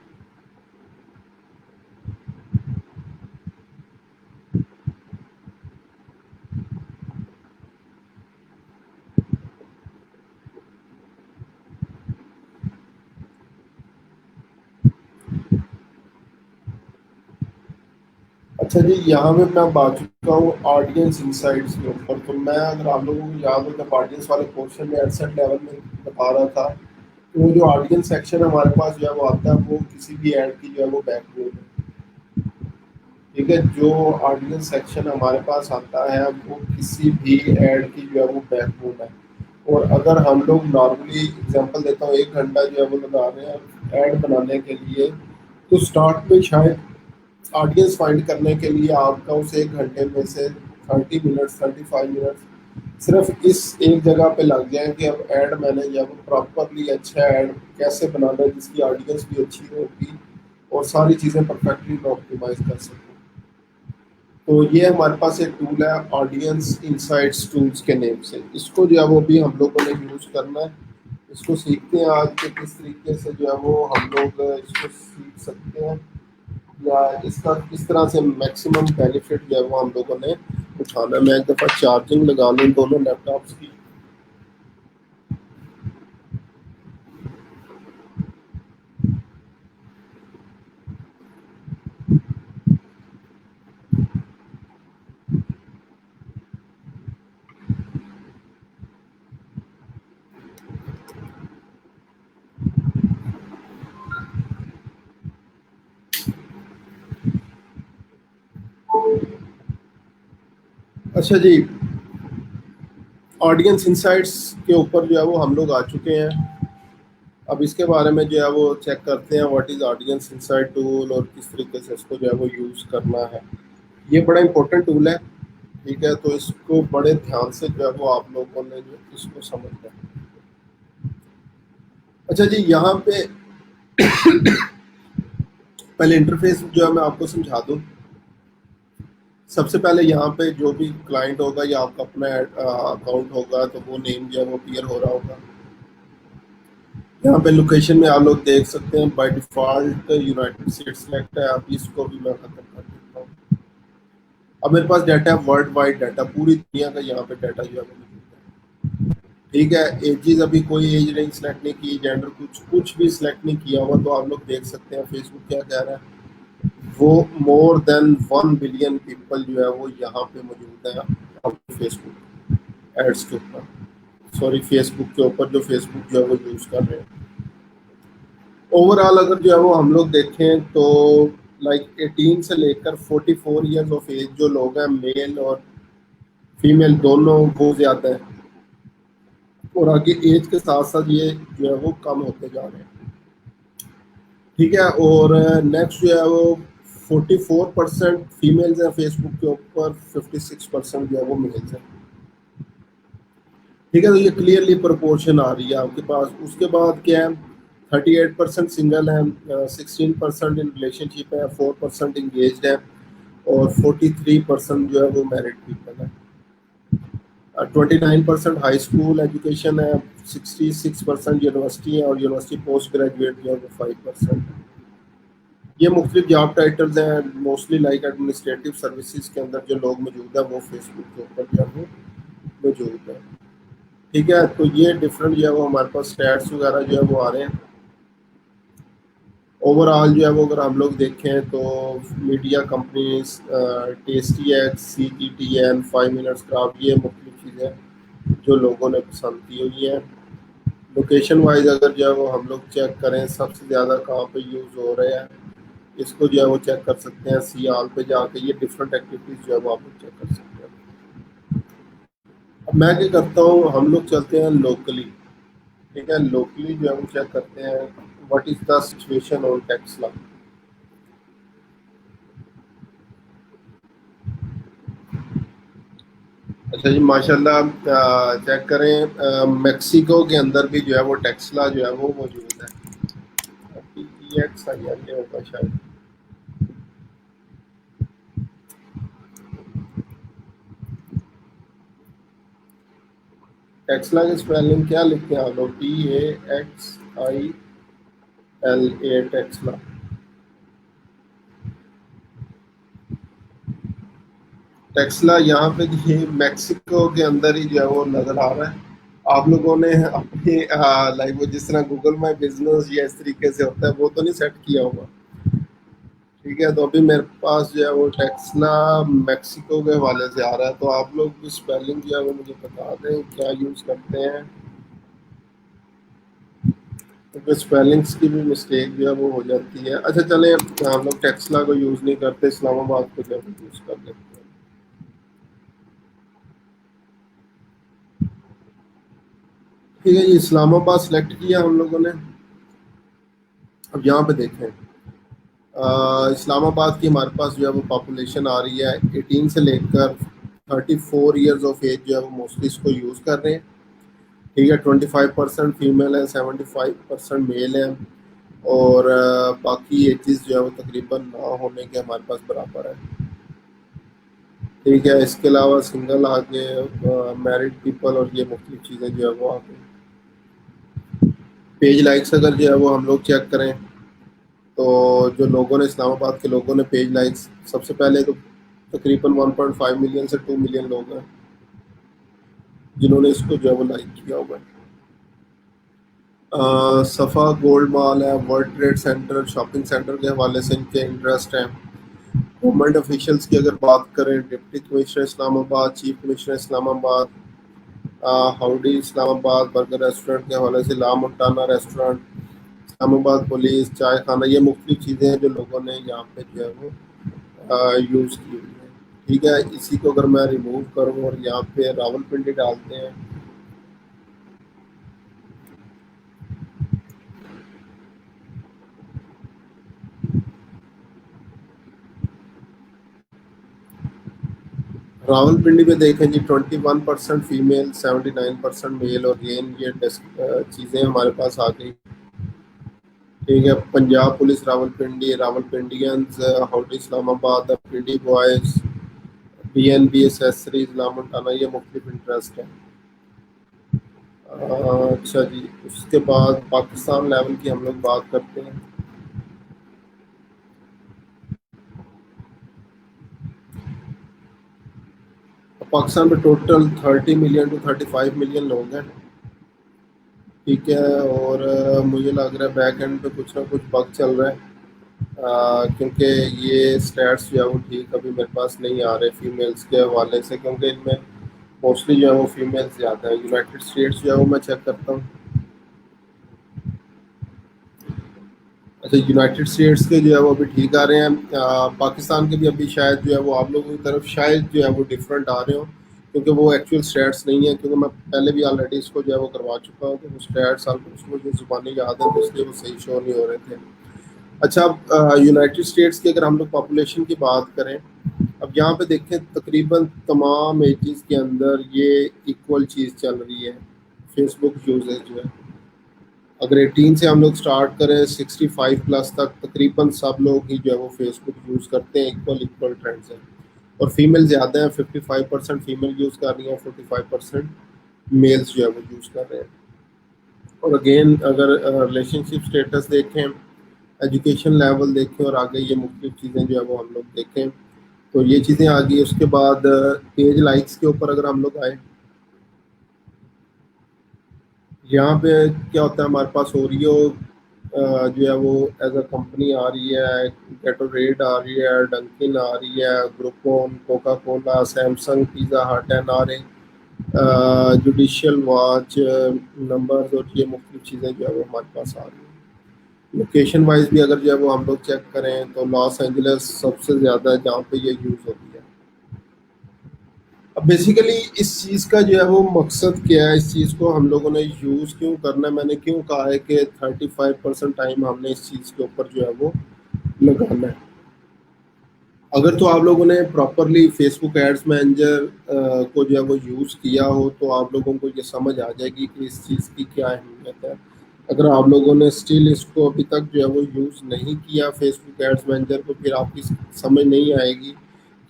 अच्छा जी, यहाँ पे मैं बात चुका हूँ ऑडियंस इंसाइट्स के ऊपर। तो मैं, अगर आप लोगों को याद हो, जब ऑडियंस वाले पोर्शन में एडसेट लेवल में बता रहा था, तो वो जो ऑडियंस सेक्शन हमारे पास जो है वो आता है, वो किसी भी ऐड की जो है वो बैकबोन है। ठीक है, जो ऑडियंस सेक्शन हमारे पास आता है वो किसी भी ऐड की जो है वो बैकबोन है। और अगर हम लोग नॉर्मली एग्जांपल देता हूँ, 1 घंटा जो है वो लगा रहे हैं ऐड बनाने के लिए, तो स्टार्ट में शायद ऑडियंस फाइंड करने के लिए आपका उस 1 घंटे में से 30 मिनट्स 35 मिनट्स सिर्फ इस एक जगह पे लग जाए कि अब ऐड मैंने जब प्रॉपरली अच्छा ऐड कैसे बनाना है जिसकी ऑडियंस भी अच्छी होगी और सारी चीज़ें परफेक्टली मैं ऑप्टिमाइज कर सकूँ। तो ये हमारे पास एक टूल है ऑडियंस इंसाइट्स टूल्स के नेम से। इसको जो है वो भी हम लोगों ने यूज़ करना है। इसको सीखते हैं आज के किस तरीके से जो है वो हम लोग इसको सीख सकते हैं, या इसका किस तरह से मैक्सिमम बेनिफिट जो है वो हम लोगों ने उठाना है। मैं एक दफ़ा चार्जिंग लगा लूँ दोनों लैपटॉप्स की। अच्छा जी, ऑडियंस इंसाइट्स के ऊपर जो है वो हम लोग आ चुके हैं। अब इसके बारे में जो है वो चेक करते हैं what is audience insight tool और किस तरीके से इसको जो है वो यूज़ करना है। ये बड़ा इंपॉर्टेंट टूल है। ठीक है, तो इसको बड़े ध्यान से जो है वो आप लोगों ने जो इसको समझना है। अच्छा जी, यहाँ पे पहले इंटरफेस जो है मैं आपको समझा दूँ। सबसे पहले यहाँ पे जो भी क्लाइंट होगा या आपका अपना अकाउंट होगा तो वो नेम जो है वो क्लियर हो रहा होगा। यहाँ पे लोकेशन में आप लोग देख सकते हैं by default United states select है। आप इसको भी मैं खत्म कर देता हूँ। अब मेरे पास डाटा है वर्ल्ड वाइड डाटा, पूरी दुनिया का यहाँ पे डाटा जो है वो मौजूद है। ठीक है, एजेस अभी कोई एज नहीं सिलेक्ट नहीं की, जेंडर कुछ कुछ भी सिलेक्ट नहीं किया हुआ। तो आप लोग देख सकते हैं फेसबुक क्या कह रहा है, वो मोर देन 1 बिलियन पीपल जो है वो यहाँ पे मौजूद है फेसबुक एड्स के ऊपर, सॉरी फेसबुक के ऊपर जो फेसबुक जो है वो यूज़ कर रहे हैं। ओवरऑल अगर जो है वो हम लोग देखें तो लाइक 18 से लेकर 44 ईयर्स ऑफ एज जो लोग हैं, मेल और फीमेल दोनों, वो ज़्यादा है। और आगे एज के साथ साथ ये जो है वो कम होते जा रहे हैं। ठीक है, और नेक्स्ट जो है वो 44% फीमेल्स हैं फेसबुक के ऊपर, 56% जो है वो मेल्स हैं। ठीक है, तो ये क्लियरली प्रोपोर्शन आ रही है आपके पास। उसके बाद क्या है, 38% सिंगल है, 16% इन रिलेशनशिप है, 4% इंगेज्ड है और 43% जो है वो मैरिड पीपल है। 29% हाई स्कूल एजुकेशन है, 66% यूनिवर्सिटी है और यूनिवर्सिटी पोस्ट ग्रेजुएट जो है वो 5% है। ये मुख्तलिफ जॉब टाइटल्स हैं, मोस्टली लाइक एडमिनिस्ट्रेटिव सर्विसेज के अंदर जो लोग मौजूद है वो फेसबुक के ऊपर जो है वो मौजूद है। ठीक है, तो ये डिफरेंट जो है वो हमारे पास स्टैट्स वगैरह जो है वो आ रहे हैं। ओवरऑल जो है वो अगर हम लोग देखें तो media companies, tasty x, CGTN, 5 minutes craft, ये मुख्तलिफ चीज़ें जो लोगों ने पसंद की हुई हैं। लोकेशन वाइज अगर जो है वो हम लोग चेक करें सबसे ज़्यादा कहाँ पे यूज़ हो रहे हैं, इसको जो है वो चेक कर सकते हैं। सियाल पे जाके ये डिफरेंट एक्टिविटीज़ जो है वो आप लोग चेक कर सकते हैं। अब मैं क्या करता हूँ, हम लोग चलते हैं लोकली। ठीक है, लोकली जो है वो चेक करते हैं what is the situation on Taxila. अच्छा जी, माशाल्लाह, चेक करें मेक्सिको के अंदर भी जो है वो टेक्सला जो है वो मौजूद है। PTX ये होगा शायद। टेक्सला की स्पेलिंग क्या लिखते हैं आप लोग, TAXILA, टेक्सला। टेक्सला यहाँ पे ये मैक्सिको के अंदर ही जो है वो नज़र आ रहा है। आप लोगों ने अपने लाइक वो जिस तरह गूगल माई बिजनेस या इस तरीके से होता है वो तो नहीं सेट किया होगा। ठीक है, तो अभी मेरे पास जो है वो टेक्सला मैक्सिको के हवाले से आ रहा है। तो आप लोग की स्पेलिंग जो है वो मुझे बता दें क्या यूज़ करते हैं, क्योंकि स्पेलिंग्स की भी मिस्टेक जो है वो हो जाती है। अच्छा चले, हम लोग टेक्सला को यूज़ नहीं करते, इस्लामाबाद को जो है यूज़ कर लेते हैं। ठीक है, ये इस्लामाबाद सेलेक्ट किया हम लोगों ने। अब यहाँ पे देखें, इस्लामाबाद की हमारे पास जो है वो पॉपुलेशन आ रही है 18 से लेकर 34 ईयर्स ऑफ एज जो है वो मोस्टली इसको यूज़ कर रहे हैं। ठीक है, 25% फीमेल है, 75% मेल है और बाकी एजेस जो है वो तकरीबन ना होने के हमारे पास बराबर है। ठीक है, इसके अलावा सिंगल आगे, मैरिड पीपल और ये मुख्तलिफ चीज़ें जो है वो आगे। पेज लाइक्स अगर जो है वो हम लोग चेक करें तो जो लोगों ने, इस्लामाबाद के लोगों ने पेज लाइक्स सबसे पहले तो तकरीबन 1.5 मिलियन से 2 मिलियन लोग हैं जिन्होंने इसको जो है वो लाइक किया हुआ है। सफ़ा गोल्ड मॉल है, world trade centre, shopping centre के हवाले से इनके इंटरेस्ट हैं। गवर्नमेंट ऑफिशियल्स की अगर बात करें, deputy commissioner Islamabad, chief commissioner Islamabad, howdy Islamabad, burger restaurant के हवाले से ला मोंटाना रेस्टोरेंट, इस्लामाबाद पुलिस, चाय खाना, ये मुख्तलिफ चीज़ें हैं जो लोगों ने यहाँ पे जो है वो यूज़ की हुई है। ठीक है, इसी को अगर मैं रिमूव करूँ और यहाँ पे रावलपिंडी डालते हैं रावलपिंडी में देखें जी 21% फीमेल 79% मेल, और ये चीज़ें हमारे पास आ गई। ठीक है, Punjab police Rawalpindi, Rawalpindians, howdy Islamabad, the Pindi boys, BNB accessories लामटाना, ये मुख्तलिफ इंटरेस्ट है। अच्छा जी, उसके बाद पाकिस्तान लेवल की हम लोग बात करते हैं। पाकिस्तान में टोटल 30 मिलियन टू 35 मिलियन लोग हैं। ठीक है, और मुझे लग रहा है बैक एंड पे कुछ ना कुछ बग चल रहा है, क्योंकि ये स्टैट्स जो है वो ठीक अभी मेरे पास नहीं आ रहे फीमेल्स के हवाले से, क्योंकि इनमें मोस्टली जो है वो फीमेल्स ज़्यादा है। यूनाइटेड स्टेट्स जो है वो मैं चेक करता हूँ। अच्छा, यूनाइटेड स्टेट्स के जो है वो अभी ठीक आ रहे हैं। पाकिस्तान के भी अभी शायद जो है वो आप लोगों की तरफ शायद जो है वो डिफरेंट आ रहे हो, क्योंकि वो एक्चुअल स्टैट्स नहीं है, क्योंकि मैं पहले भी ऑलरेडी इसको जो है वो करवा चुका हूँ, तो वो स्टैट्स ऑलमोस्ट मुझे ज़ुबानी याद है, तो इसलिए वो सही शो नहीं हो रहे थे। अच्छा, अब यूनाइटेड स्टेट्स की अगर हम लोग पॉपुलेशन की बात करें, अब यहाँ पे देखें तकरीबन तमाम एजेस के अंदर ये इक्वल चीज़ चल रही है, फेसबुक यूजेज जो है। अगर 18 से हम लोग स्टार्ट करें 65 प्लस तक, तकरीबन सब लोग ही जो है वो फेसबुक यूज़ करते हैं, इक्वल इक्वल ट्रेंड्स हैं। और फीमेल ज़्यादा है, 55% फीमेल यूज़ कर रही हैं, 45% मेल्स जो है वो यूज़ कर रहे हैं। और अगेन अगर रिलेशनशिप स्टेटस देखें, एजुकेशन लेवल देखें, और आगे ये मुख्तलिफ चीज़ें जो है वो हम लोग देखें, तो ये चीज़ें आ गई। उसके बाद पेज लाइक्स के ऊपर अगर हम लोग आए, यहाँ पे क्या होता है, हमारे पास ओरियो जो है वो एज अ कंपनी आ रही है, गेटोरेड आ रही है, डंकिन आ रही है, ग्रुपोन, कोका कोला, सैमसंग, पिज़्ज़ा हट, एनआरए, जुडिशियल वॉच नंबर्स, और ये मुख्तलिफ चीज़ें जो है वो हमारे पास आ रही हैं। लोकेशन वाइज भी अगर जो है वो हम लोग चेक करें, तो लॉस एंजल्स सबसे ज़्यादा है जहाँ पे ये यूज़ होती है। अब बेसिकली इस चीज़ का जो है वो मकसद क्या है, इस चीज़ को हम लोगों ने यूज़ क्यों करना है, मैंने क्यों कहा है कि 35% टाइम हमने इस चीज़ के ऊपर जो है वो लगाना है। अगर तो आप लोगों ने प्रॉपरली फेसबुक एड्स मैनेजर को जो है वो यूज़ किया हो, तो आप लोगों को ये समझ आ जाएगी कि इस चीज़ की क्या अहमियत है। अगर आप लोगों ने स्टिल इसको अभी तक जो है वो यूज़ नहीं किया फेसबुक एड्स मैनेजर को, फिर आपकी समझ नहीं आएगी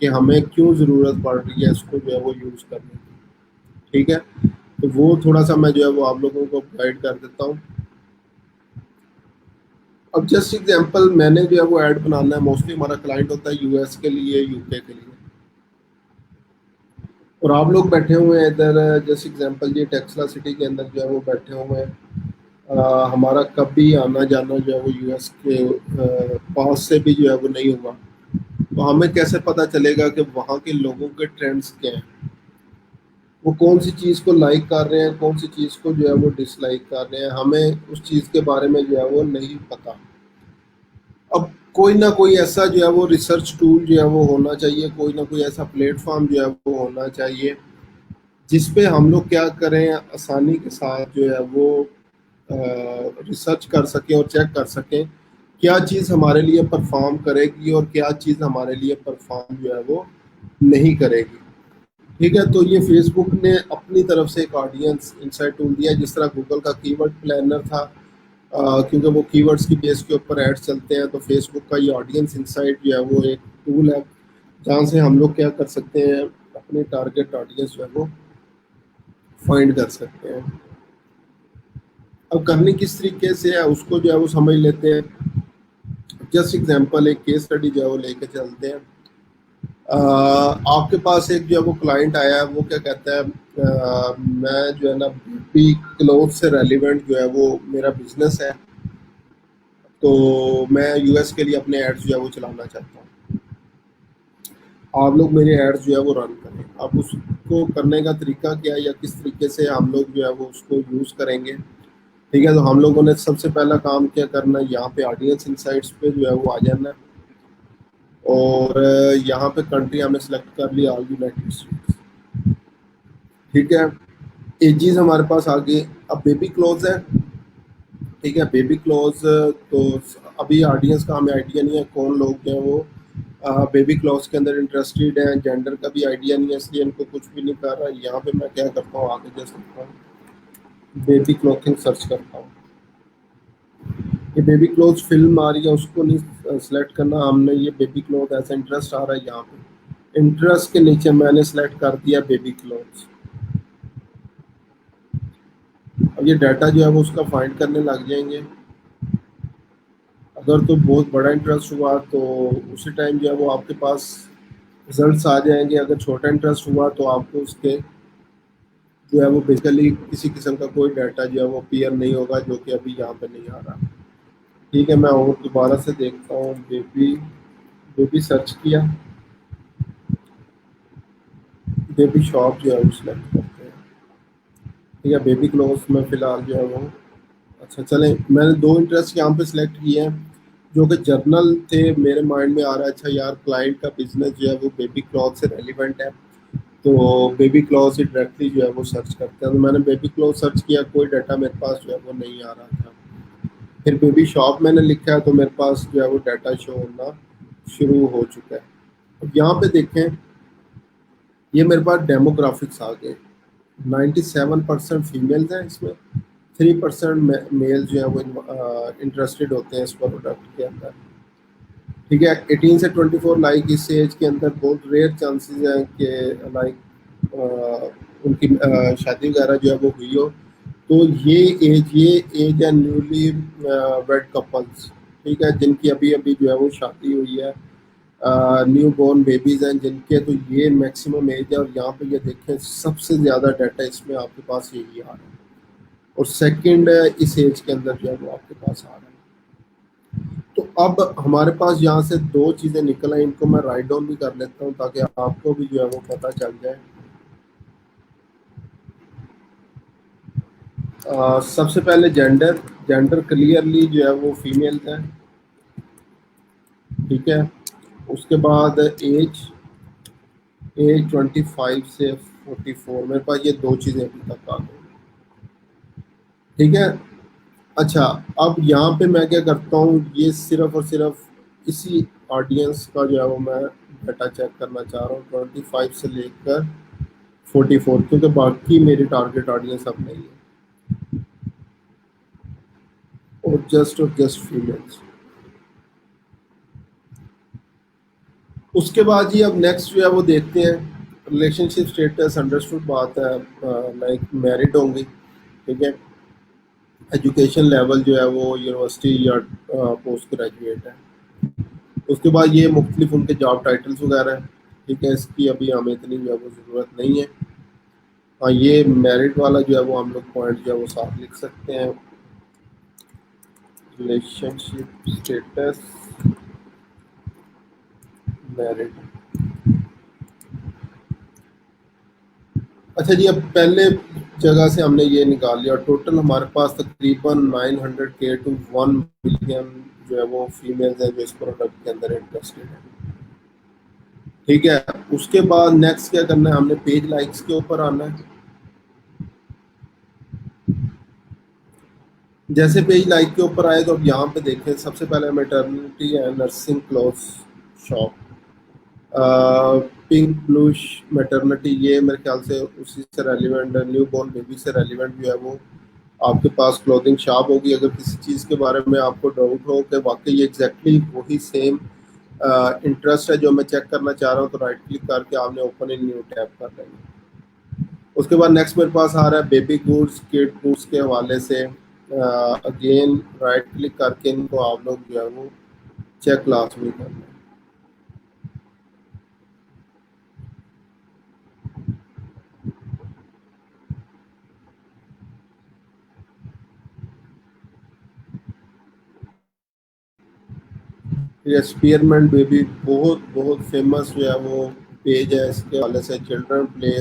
कि हमें क्यों ज़रूरत पड़ रही है इसको जो है वो यूज़ करने की। ठीक है, तो वो थोड़ा सा मैं जो है वो आप लोगों को गाइड कर देता हूँ। अब जस्ट एग्जांपल, मैंने जो है वो ऐड बनाना है, मोस्टली हमारा क्लाइंट होता है यूएस के लिए, यूके के लिए, और आप लोग बैठे हुए हैं इधर। जस्ट एग्जांपल, ये टेक्सला सिटी के अंदर जो है वो बैठे हुए हैं। हमारा कभी आना जाना जो है वो यूएस के पास से भी जो है वो नहीं हुआ, तो हमें कैसे पता चलेगा कि वहाँ के लोगों के ट्रेंड्स क्या हैं, वो कौन सी चीज़ को लाइक कर रहे हैं, कौन सी चीज़ को जो है वो डिसलाइक कर रहे हैं, हमें उस चीज़ के बारे में जो है वो नहीं पता। अब कोई ना कोई ऐसा जो है वो रिसर्च टूल जो है वो होना चाहिए, कोई ना कोई ऐसा प्लेटफॉर्म जो है वो होना चाहिए, जिस पे हम लोग क्या करें, आसानी के साथ जो है वो रिसर्च कर सकें और चेक कर सकें क्या चीज़ हमारे लिए परफॉर्म करेगी और क्या चीज़ हमारे लिए परफॉर्म जो है वो नहीं करेगी। ठीक है, तो ये फेसबुक ने अपनी तरफ से एक ऑडियंस इंसाइट टूल दिया, जिस तरह गूगल का कीवर्ड प्लानर था, क्योंकि वो कीवर्ड्स की बेस के ऊपर एड्स चलते हैं, तो फेसबुक का ये ऑडियंस इंसाइट जो है वो एक टूल है, जहाँ से हम लोग क्या कर सकते हैं, अपने टारगेट ऑडियंस जो है वो फाइंड कर सकते हैं। अब करनी किस तरीके से है उसको जो है वो समझ लेते हैं। जस्ट एग्जांपल, एक केस स्टडी जो है वो लेके चलते हैं। आपके पास एक जो है वो क्लाइंट आया है, वो क्या कहता है, मैं जो है ना बेबी क्लोथ से रेलिवेंट जो है वो मेरा बिजनेस है, तो मैं यूएस के लिए अपने एड्स जो है वो चलाना चाहता हूँ, आप लोग मेरे एड्स जो है वो रन करें। अब उसको करने का तरीका क्या है, या किस तरीके से हम लोग जो है वो उसको यूज़ करेंगे। ठीक है, तो हम लोगों ने सबसे पहला काम क्या करना है, यहाँ पे ऑडियंस इंसाइट्स पे जो है वो आ जाना है, और यहाँ पे कंट्री हमने सेलेक्ट कर लिया यूनाइटेड स्टेट्स। ठीक है, एजीज हमारे पास आ गई। अब बेबी क्लोज है, ठीक है, बेबी क्लोज, तो अभी ऑडियंस का हमें आइडिया नहीं है कौन लोग हैं वो, बेबी क्लॉथ्स के अंदर इंटरेस्टेड हैं, जेंडर का भी आइडिया नहीं है, इसलिए इनको कुछ भी नहीं कर रहा। यहाँ पे मैं क्या करता हूँ, आगे जैसे करता हूँ बेबी क्लॉथिंग सर्च करता हूँ। ये बेबी क्लॉथ फिल्म आ रही है, उसको नहीं सिलेक्ट करना हमने, ये बेबी क्लॉथ ऐसा इंटरेस्ट आ रहा है यहाँ पे। इंटरेस्ट के नीचे मैंने सेलेक्ट कर दिया बेबी क्लॉथ्स। अब ये डाटा जो है वो उसका फाइंड करने लग जाएंगे। अगर तो बहुत बड़ा इंटरेस्ट हुआ तो उसी टाइम जो है वो आपके पास रिजल्ट्स आ जाएंगे। अगर छोटा इंटरेस्ट हुआ तो आपको उसके जो है वो बेसिकली किसी किस्म का कोई डाटा जो है वो अपीयर नहीं होगा, जो कि अभी यहाँ पे नहीं आ रहा। ठीक है, मैं और दोबारा से देखता हूँ। बेबी बेबी सर्च किया, बेबी शॉप जो है वो सिलेक्ट करते हैं। ठीक है, बेबी क्लोथ में फिलहाल जो है वो, अच्छा चलें, मैंने दो इंटरेस्ट यहाँ पे सिलेक्ट किए हैं जो कि जर्नल थे। मेरे माइंड में आ रहा है अच्छा यार क्लाइंट का बिजनेस जो है वो बेबी क्लॉथ से रेलिवेंट है, तो बेबी क्लॉथ से डायरेक्टली जो है वो सर्च करते हैं। तो मैंने बेबी क्लॉथ सर्च किया, कोई डाटा मेरे पास जो है वो नहीं आ रहा था। फिर बेबी शॉप मैंने लिखा है तो मेरे पास जो है वो डाटा शो होना शुरू हो चुका है। अब यहाँ पे देखें, ये मेरे पास डेमोग्राफिक्स आ गए। 97% फीमेल्स हैं इसमें, 3% मेल जो है वो इंटरेस्टेड होते हैं इस प्रोडक्ट के अंदर। ठीक है, 18 से 24 लाइक इस एज के अंदर बहुत रेयर चांसेस हैं कि लाइक उनकी शादी वगैरह जो है वो हुई हो। तो ये एज है न्यूली वेड कपल्स। ठीक है, जिनकी अभी अभी जो है वो शादी हुई है, न्यू बॉर्न बेबीज हैं जिनके, तो ये मैक्सिमम एज है। और यहाँ पे ये देखें सबसे ज़्यादा डाटा इसमें आपके पास यही आ रहा है, और सेकंड इस एज के अंदर जो है वो आपके पास आ रहा है। तो अब हमारे पास यहाँ से दो चीज़ें निकल आई, इनको मैं राइट डाउन भी कर लेता हूँ ताकि आपको भी जो है वो पता चल जाए। सबसे पहले जेंडर, जेंडर क्लियरली जो है वो फीमेल है। ठीक है, उसके बाद एज, एज 25 से 44, मेरे पास ये दो चीज़ें अभी तक आ गई। ठीक है, अच्छा, अब यहाँ पे मैं क्या करता हूँ, ये सिर्फ और सिर्फ इसी ऑडियंस का जो है वो मैं डाटा चेक करना चाह रहा हूँ, 25 से लेकर 44, क्योंकि बाकी मेरी टारगेट ऑडियंस अब नहीं है, और जस्ट फीमेल्स। उसके बाद ही अब नेक्स्ट जो है वो देखते हैं, रिलेशनशिप स्टेटस अंडरस्टूड बात है, लाइक मैरिड होंगी। ठीक है, एजुकेशन लेवल जो है वो यूनिवर्सिटी या पोस्ट ग्रेजुएट है। उसके बाद ये मुख्तलिफ उनके जॉब टाइटल्स वगैरह हैं। ठीक है, इसकी अभी हमें इतनी जो है वो ज़रूरत नहीं है। हाँ, ये मैरिड वाला जो है वो हम लोग पॉइंट जो है वो साथ लिख सकते हैं, रिलेशनशिप स्टेटस मैरिड। अच्छा जी, अब पहले जगह से हमने ये निकाल लिया, टोटल हमारे पास तकरीबन 900K टू 1 मिलियन जो है वो फीमेल्स हैं जो इस प्रोडक्ट के अंदर इंटरेस्टेड है। ठीक है, उसके बाद नेक्स्ट क्या करना है, हमने पेज लाइक्स के ऊपर आना है। जैसे पेज लाइक के ऊपर आए तो अब यहाँ पे देखें, सबसे पहले maternity and nursing cloth shop, pink bluish maternity, ये मेरे ख्याल से उसी से रेलिवेंट है, न्यू बॉर्न बेबी से रेलिवेंट जो है वो आपके पास क्लोथिंग शॉप होगी। अगर किसी चीज़ के बारे में आपको डाउट हो कि वाकई एग्जैक्टली वही सेम इंटरेस्ट है जो मैं चेक करना चाह रहा हूँ, तो राइट क्लिक करके आपने ओपन इन न्यू टैब कर लेंगे। उसके बाद नेक्स्ट मेरे पास आ रहा है बेबी गुड्स किड गुड्स के हवाले से। अगेन राइट क्लिक करके इनको आप लोग जो है वो चेक लाजमी करना है। ये स्पीयरमैन बेबी बहुत बहुत फेमस जो है वो पेज है, इसके हवाले से चिल्ड्रन प्ले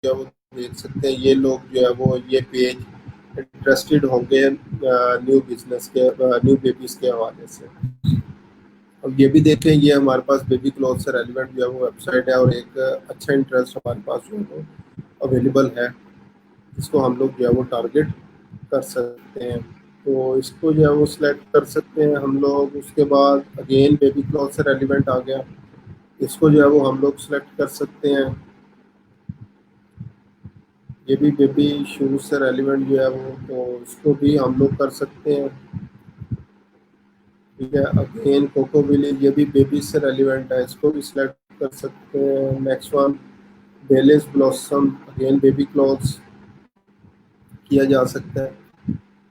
जो है वो देख सकते हैं। ये लोग जो है वो ये पेज इंटरेस्टेड होंगे न्यू बिजनेस के, न्यू बेबीज के हवाले से। अब ये भी देखें, ये हमारे पास बेबी क्लॉथ से रेलिवेंट जो है वो वेबसाइट है, और एक अच्छा इंटरेस्ट हमारे पास जो है वो अवेलेबल है, जिसको हम लोग जो है वो टारगेट कर सकते हैं। तो इसको जो है वो सिलेक्ट कर सकते हैं हम लोग। उसके बाद अगेन बेबी क्लॉथ से रेलिवेंट आ गया, इसको जो है वो हम लोग सिलेक्ट कर सकते हैं। ये भी बेबी शूज से रेलिवेंट जो है वो, तो इसको भी हम लोग कर सकते हैं। ठीक है, अगेन कोको विलेज, ये भी बेबी से रेलिवेंट है, इसको भी सिलेक्ट कर सकते हैं। Next one Bayless blossom, again baby clothes किया जा सकता है।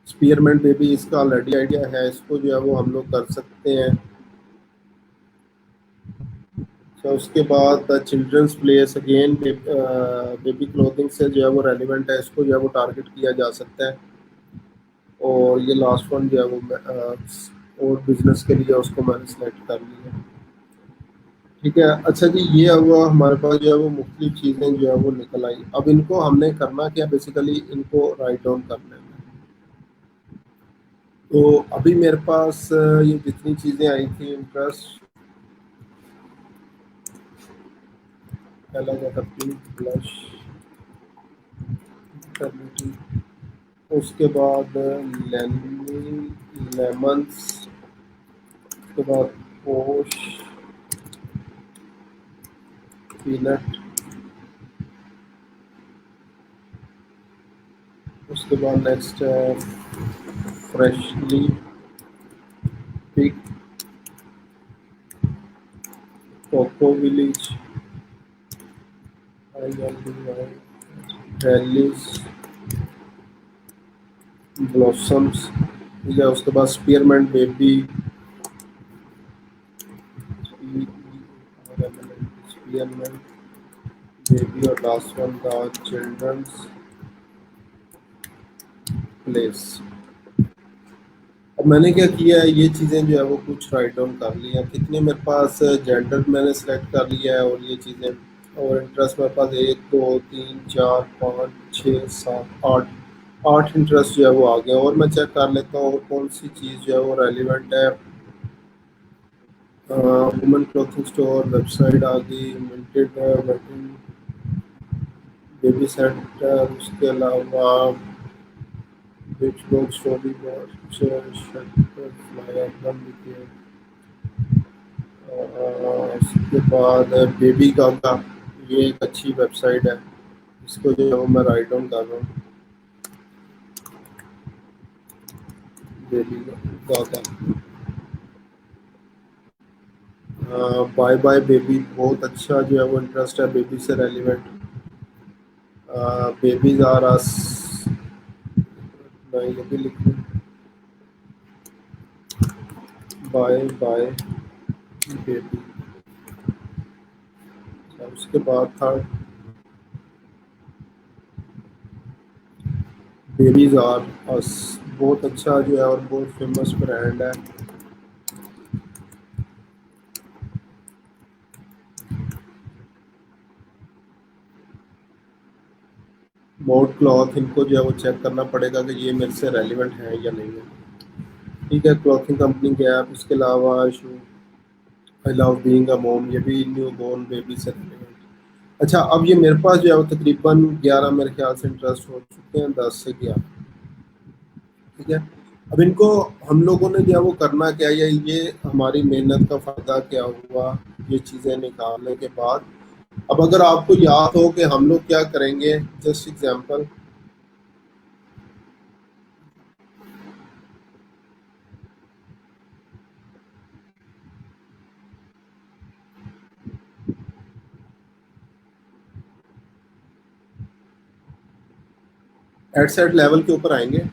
स्पीयरमैन बेबी, इसका ऑलरेडी आइडिया है, इसको जो है वो हम लोग कर सकते हैं। तो उसके बाद the Children's Place, again baby clothing से जो है वो रेलिवेंट है, इसको जो है वो टारगेट किया जा सकता है। और ये लास्ट वन जो है वो और बिजनेस के लिए उसको मैंने सेलेक्ट कर लिया। ठीक है, अच्छा जी, ये हुआ हमारे पास जो है वो मुख्तलिफ चीज़ें जो है वो निकल आई। अब इनको हमने करना क्या, बेसिकली इनको राइट डाउन करना है। तो अभी मेरे पास ये जितनी चीज़ें आई थी, इंटरेस्ट, पहला क्या था, पिंक ब्लश, उसके बाद लेमन्स, उसके बाद पोश, पीनट, उसके बाद नेक्स्ट है Freshly Pick, Coco Village, Rallies, Blossoms. ठीक है, उसके बाद स्पीयरमैन बेबी, स्पीयरमैन बेबी, और last one the Children's Place. अब मैंने क्या किया है, ये चीज़ें जो है वो कुछ राइट डाउन कर ली हैं। कितने मेरे पास जेंडर मैंने सेलेक्ट कर लिया है, और ये चीज़ें, और इंटरेस्ट मेरे पास 1 2 3 4 5 6 7 8, 8 इंटरेस्ट जो है वो आ गया। और मैं चेक कर लेता हूँ और कौन सी चीज़ जो है वो रेलिवेंट है। वुमेन क्लोथिंग स्टोर वेबसाइट आ गई, मिंटेड वेडिंग बेबी सेंटर, उसके अलावा बिच बॉक्स स्टोरी बॉक्स फ्लायर बंद। उसके बाद बेबी गागा, ये एक अच्छी वेबसाइट है, इसको जो है वो मैं राइट डाउन कर रहा हूँ। बेबी गागा, बाय बाय बेबी, बहुत अच्छा जो है वो इंटरेस्ट है बेबी से रेलिवेंट। बेबीज आर अस, मैं ये भी लिख लूँ, बाय बाय बेबी। उसके बाद था बेबीज आर अस, बहुत अच्छा जो है और बहुत फेमस ब्रांड है। मोड क्लॉथ, इनको जो है वो चेक करना पड़ेगा कि ये मेरे से रेलिवेंट है या नहीं है। ठीक है, क्लॉथिंग कंपनी गैप, इसके अलावा shoe, I love being a mom, ये भी न्यू बॉर्न बेबी से रिलेटेड। अच्छा, अब ये मेरे पास जो है वो तकरीबन 11 मेरे ख्याल से इंटरेस्ट हो चुके हैं, 10 से 11। ठीक है, अब इनको हम लोगों ने जो है वो करना क्या है, ये हमारी मेहनत का फायदा क्या हुआ ये चीज़ें निकालने के बाद। अब अगर आपको याद हो कि हम लोग क्या करेंगे, just example, ad set level के ऊपर आएंगे।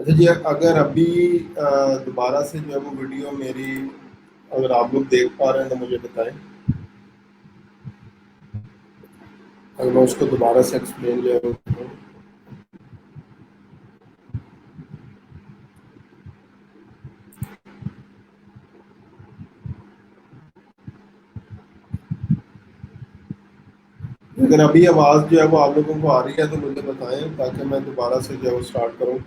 अच्छा जी, अगर अभी दोबारा से जो है वो वीडियो मेरी, अगर आप लोग देख पा रहे हैं तो मुझे बताएं, अगर मैं उसको दोबारा से एक्सप्लेन जो है वो करूं। अगर अभी आवाज़ जो है वो आप लोगों को आ रही है तो मुझे बताएं, ताकि मैं दोबारा से जो है वो स्टार्ट करूं।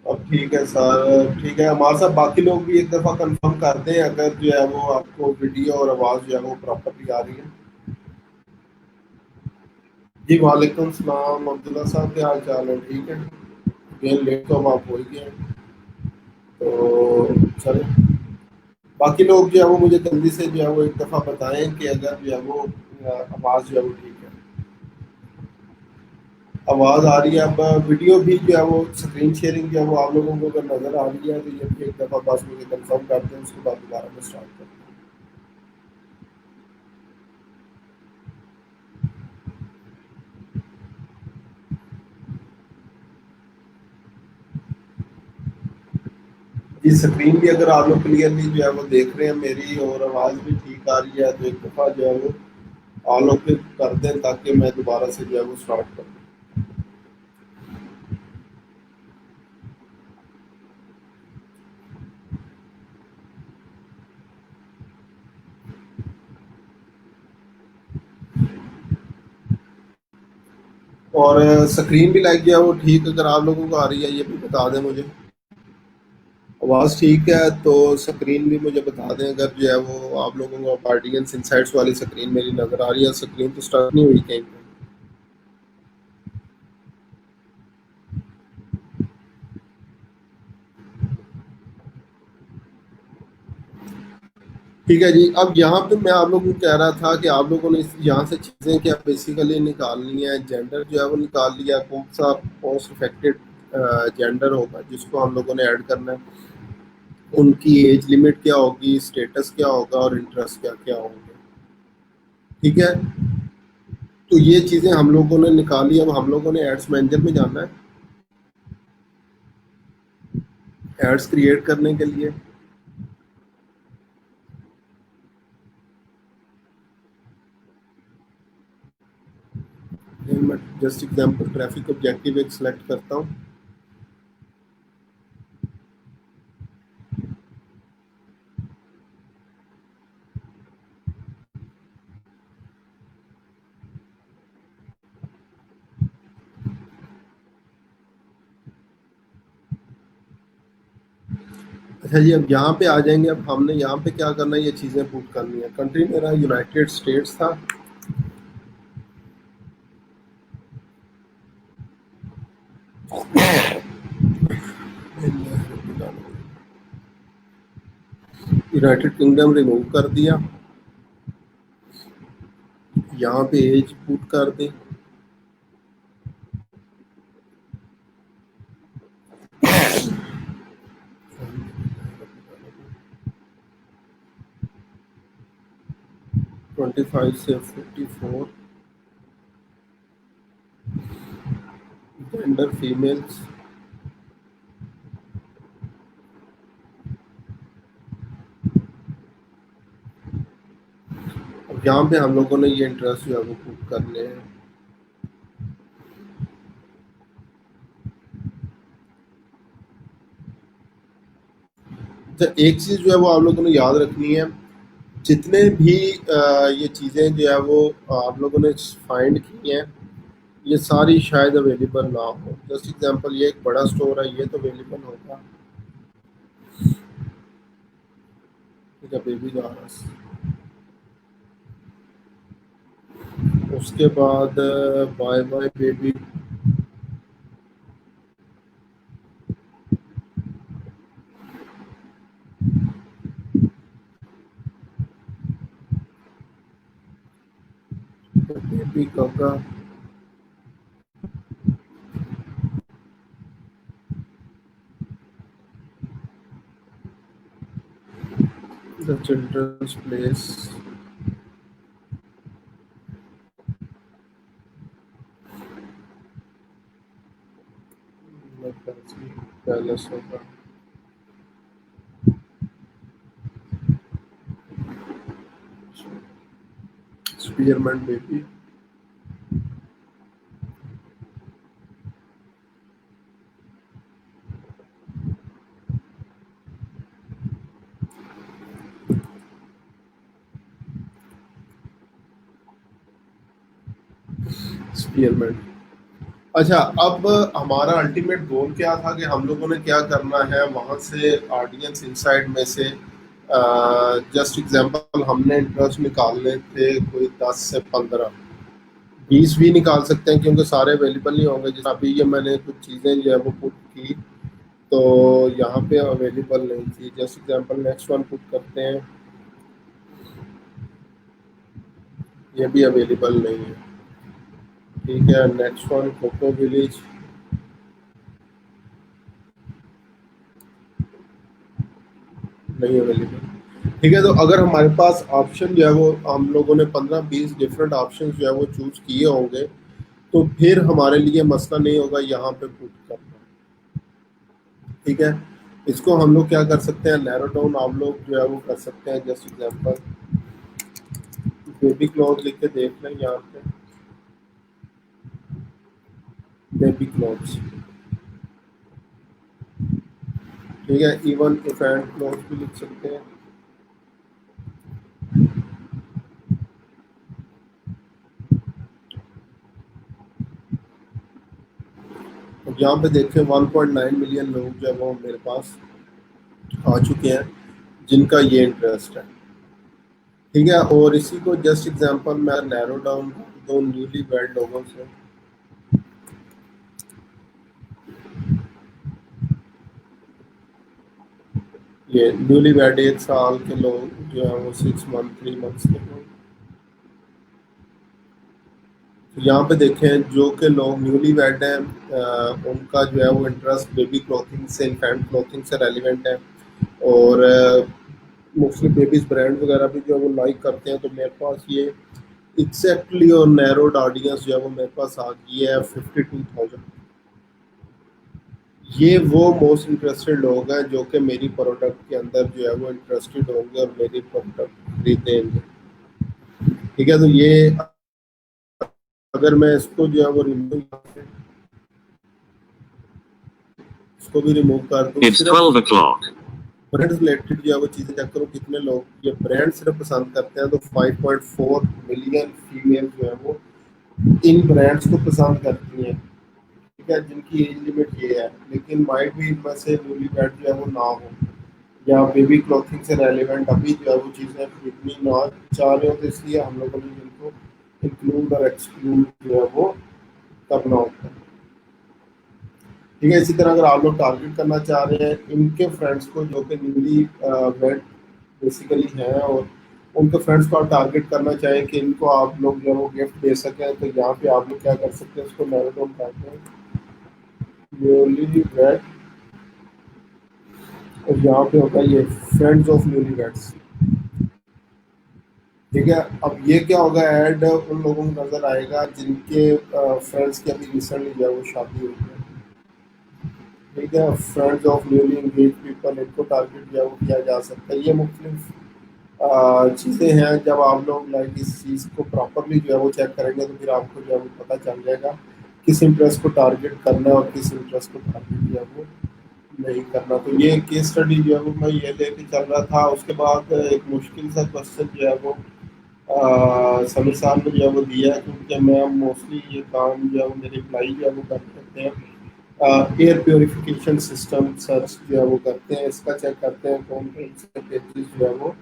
अब ठीक है सर, ठीक है हमारे साथ बाकी लोग भी एक दफ़ा कंफर्म कर दें, अगर जो है वो आपको वीडियो और आवाज़ जो है वो प्रॉपरली आ रही है। जी वालेकुम सलाम अब्दुल्ला साहब, क्या हाल चाल है? ठीक है। गेम लेट तो अब आप हो ही गए हैं। तो चलो, बाकी लोग जो है वो मुझे जल्दी से जो है वो एक दफ़ा बताएं कि अगर जो है वो आवाज़ जो है वो ठीक है, आवाज़ आ रही है। अब वीडियो भी जो है वो स्क्रीन शेयरिंग जो है वो आप लोगों को अगर नज़र आ रही है तो ये भी एक दफ़ा बस मुझे कंफर्म कर दें, उसके बाद दोबारा मैं स्टार्ट करता हूँ। जी स्क्रीन भी अगर आप लोग क्लियरली जो है वो देख रहे हैं मेरी, और आवाज़ भी ठीक आ रही है, तो एक दफ़ा जो है वो आप लोग फिर कर दें, ताकि मैं दोबारा से जो है वो स्टार्ट करूँ। और स्क्रीन भी लाइक जो है वो ठीक अगर आप लोगों को आ रही है, ये भी बता दें मुझे। आवाज़ ठीक है तो स्क्रीन भी मुझे बता दें, अगर जो है वो आप लोगों को पार्टियंस इनसाइट्स वाली स्क्रीन मेरी नज़र आ रही है, स्क्रीन तो स्टार्ट नहीं हुई कहीं पे। ठीक है जी, अब यहाँ पे मैं आप लोगों को कह रहा था कि आप लोगों ने यहाँ से चीज़ें क्या बेसिकली निकालनी है, जेंडर जो है वो निकाल लिया, कौन सा मोस्ट अफेक्टेड जेंडर होगा जिसको हम लोगों ने ऐड करना है, उनकी एज लिमिट क्या होगी, स्टेटस क्या होगा, और इंटरेस्ट क्या क्या होंगे। ठीक है, तो ये चीज़ें हम लोगों ने निकाली। अब हम लोगों ने एड्स मैनेजर में जाना है एड्स क्रिएट करने के लिए। मैं जस्ट एग्जांपल ट्रैफिक ऑब्जेक्टिव एक सिलेक्ट करता हूँ। अच्छा जी, अब यहाँ पे आ जाएंगे। अब हमने यहाँ पे क्या करना है, ये चीज़ें पुट करनी है। कंट्री मेरा यूनाइटेड स्टेट्स था। 'यूनाइटेड किंगडम' रिमूव कर दिया। यहाँ पे एज पुट कर दी। 25 से 54। Gender females. अब यहाँ पे हम लोगों ने ये इंटरेस्ट जो है वो पुट करने हैं। तो एक चीज़ जो है वो आप लोगों ने याद रखनी है, जितने भी ये चीज़ें जो है वो आप लोगों ने फाइंड की हैं, ये सारी शायद अवेलेबल ना हो। जस्ट एग्जांपल, ये एक बड़ा स्टोर है, ये तो अवेलेबल होगा। ठीक है, बेबी गारस। उसके बाद बाय बाय बेबी। बेबी गगा। द चिल्ड्रंस प्लेस पैलेस होगा। Spearman Baby. स्पीयरमैन। अच्छा, अब हमारा अल्टीमेट गोल क्या था कि हम लोगों ने क्या करना है वहां से ऑडियंस इनसाइड में से जस्ट एग्जांपल हमने इंटरेस्ट निकालने थे कोई 10 से 15, 20 भी निकाल सकते हैं क्योंकि सारे अवेलेबल नहीं होंगे। जैसे अभी ये मैंने कुछ चीज़ें जो है वो पुट की तो यहाँ पे अवेलेबल नहीं थी। Just example next one put करते हैं, ये भी अवेलेबल नहीं है। ठीक है, नेक्स्ट वन कोको विलेज, नहीं अवेलेबल। ठीक है, तो अगर हमारे पास ऑप्शन जो है वो हम लोगों ने 15-20 डिफरेंट ऑप्शन जो है वो चूज किए होंगे तो फिर हमारे लिए मसला नहीं होगा यहाँ पे पुट करना। ठीक है, इसको हम लोग क्या कर सकते हैं, नैरो डाउन आप लोग जो है वो कर सकते हैं। जस्ट एग्जांपल बेबी क्लॉथ लिख के देख लें यहाँ पे, बेबी क्लॉथ्स। ठीक है, इवन इफ एंड क्लॉथ भी लिख सकते हैं। अब यहाँ पे देखें 1.9 मिलियन लोग जो है वो मेरे पास आ चुके हैं जिनका ये इंटरेस्ट है। ठीक है, और इसी को जस्ट एग्जांपल मैं नैरो डाउन दो न्यूली वेड लोगों से, ये न्यूली वेड 1 साल के लोग जो है वो 6 मंथ 3 मंथ्स के लोग। तो यहाँ पे देखें जो कि लोग न्यूली वेड हैं उनका जो है वो इंटरेस्ट बेबी क्लोथिंग से, इन्फेंट क्लोथिंग से रेलिवेंट है। और मुख्तलिफ बेबीज ब्रांड वगैरह भी जो है वो लाइक करते हैं। तो मेरे पास ये एग्जैक्टली और नैरोड ऑडियंस जो है वो मेरे पास आ गई है 52,000। ये वो मोस्ट इंटरेस्टेड लोग हैं जो कि मेरी प्रोडक्ट के अंदर जो है वो इंटरेस्टेड होंगे और मेरी प्रोडक्ट खरीदेंगे। ठीक है, तो ये अगर मैं इसको जो है वो रिमूव, इसको भी रिमूव कर दूँ, It's 12 o'clock. ब्रांड रिलेटेड जो है वो चीज़ें चेक करो कितने लोग ये ब्रांड सिर्फ पसंद करते हैं। तो 5.4 मिलियन फीमेल जो है वो इन ब्रांड्स को पसंद करती हैं। ठीक है, जिनकी एज लिमिट ये है, लेकिन माइट भी इनमें से न्यूली वेड जो है वो ना हो या बेबी क्लॉथिंग से रेलिवेंट अभी जो है वो चीज़ें खरीदनी ना चाह रहे हो। तो इसलिए हम लोगों ने इनको इंक्लूड और एक्सक्लूड जो है वो करना होता है। ठीक है, इसी तरह अगर आप लोग टारगेट करना चाह रहे हैं इनके फ्रेंड्स को जो कि न्यूली वेड बेसिकली हैं और उनके फ्रेंड्स को आप टारगेट करना चाहें कि इनको आप लोग जो है वो गिफ्ट दे सकें, तो यहाँ पे आप लोग क्या कर सकते हैं, इसको नैरो डाउन करते हैं न्यूली वेड और यहाँ पे होता है ये फ्रेंड्स ऑफ न्यूली वेड्स। ठीक है, अब ये क्या होगा, ऐड उन लोगों को नजर आएगा जिनके फ्रेंड्स की अभी रिसेंटली जो है वो शादी हुई है। ठीक है, friends of newly engage people, इनको टारगेट जो है वो किया जा सकता है। ये मुख्तलिफ चीज़ें हैं। जब आप लोग लाइक इस चीज़ को प्रॉपरली जो है वो चेक करेंगे तो फिर आपको जो है वो पता चल जाएगा किस इंटरेस्ट को टारगेट करना है और किस इंटरेस्ट को टारगेट जो है वो नहीं करना। तो ये केस स्टडी जो है वो मैं ये लेके चल रहा था। उसके बाद एक मुश्किल सा क्वेश्चन जो है वो समीर साहब ने जो है वो दिया है, क्योंकि मैं मोस्टली ये काम जो है वो मेरे एम्प्लाई जो है वो करते हैं एयर प्योरिफिकेशन सिस्टम सर्च जो है वो करते हैं, इसका चेक करते हैं कौन कौन से पेजेस जो है वो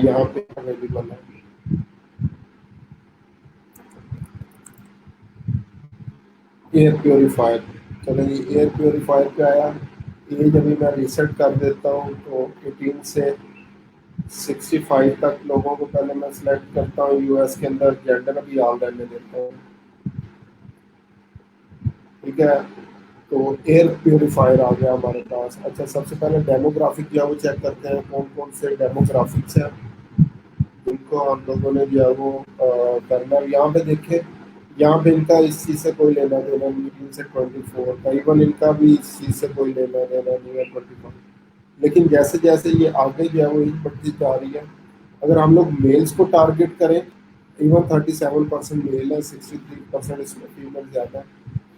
यहाँ पे अवेलेबल है। एयर प्योरीफायर, चलो जी एयर प्योरीफायर पे आया। एज अभी मैं रीसेट कर देता हूँ तो 18 से 65 तक लोगों को पहले मैं सिलेक्ट करता हूँ। यूएस के अंदर जेंडर अभी ऑल रहने देता हूँ। ठीक है, तो एयर प्योरीफायर आ गया हमारे पास। अच्छा, सबसे पहले डेमोग्राफिक जो है वो चेक करते हैं, कौन कौन से डेमोग्राफिक्स हैं जिनको हम लोगों ने जो है वो करना है। यहाँ पे देखें, यहाँ पे इनका इस चीज़ से कोई लेना देना नहीं है, इनसे 24 का, इवन इनका भी इस चीज़ से कोई लेना देना नहीं है 24। लेकिन जैसे जैसे ये आगे जो है वो एज बढ़ती जा रही है, अगर हम लोग मेल्स को टारगेट करें, इवन 37% मेल है, 63% इसमें फीमेल ज़्यादा है।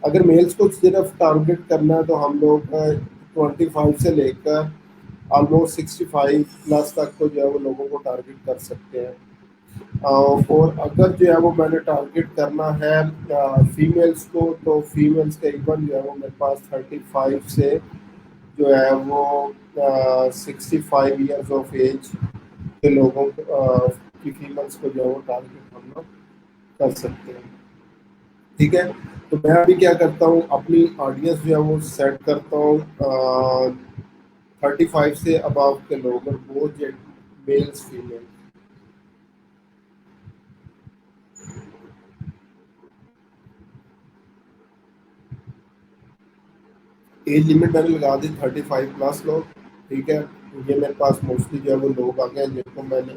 अगर मेल्स को सिर्फ टारगेट करना है तो हम लोग 25 से लेकर ऑलमोस्ट 65 प्लस तक को जो है वो लोगों को टारगेट कर सकते हैं। और अगर जो है वो मैंने टारगेट करना है फीमेल्स को, तो फीमेल्स का इवन जो है वो मेरे पास 35 से जो है वो 65 ईयर्स ऑफ एज के लोगों की फीमेल्स को जो है वो टारगेट हम लोग कर सकते हैं। ठीक है, तो मैं अभी क्या करता हूँ, अपनी ऑडियंस जो है वो सेट करता हूँ 35 से अबव के लोग, और both males female. Age limit मैंने लगा दी 35 प्लस लोग। ठीक है, ये मेरे पास मोस्टली जो है वो लोग आ गए हैं जिनको मैंने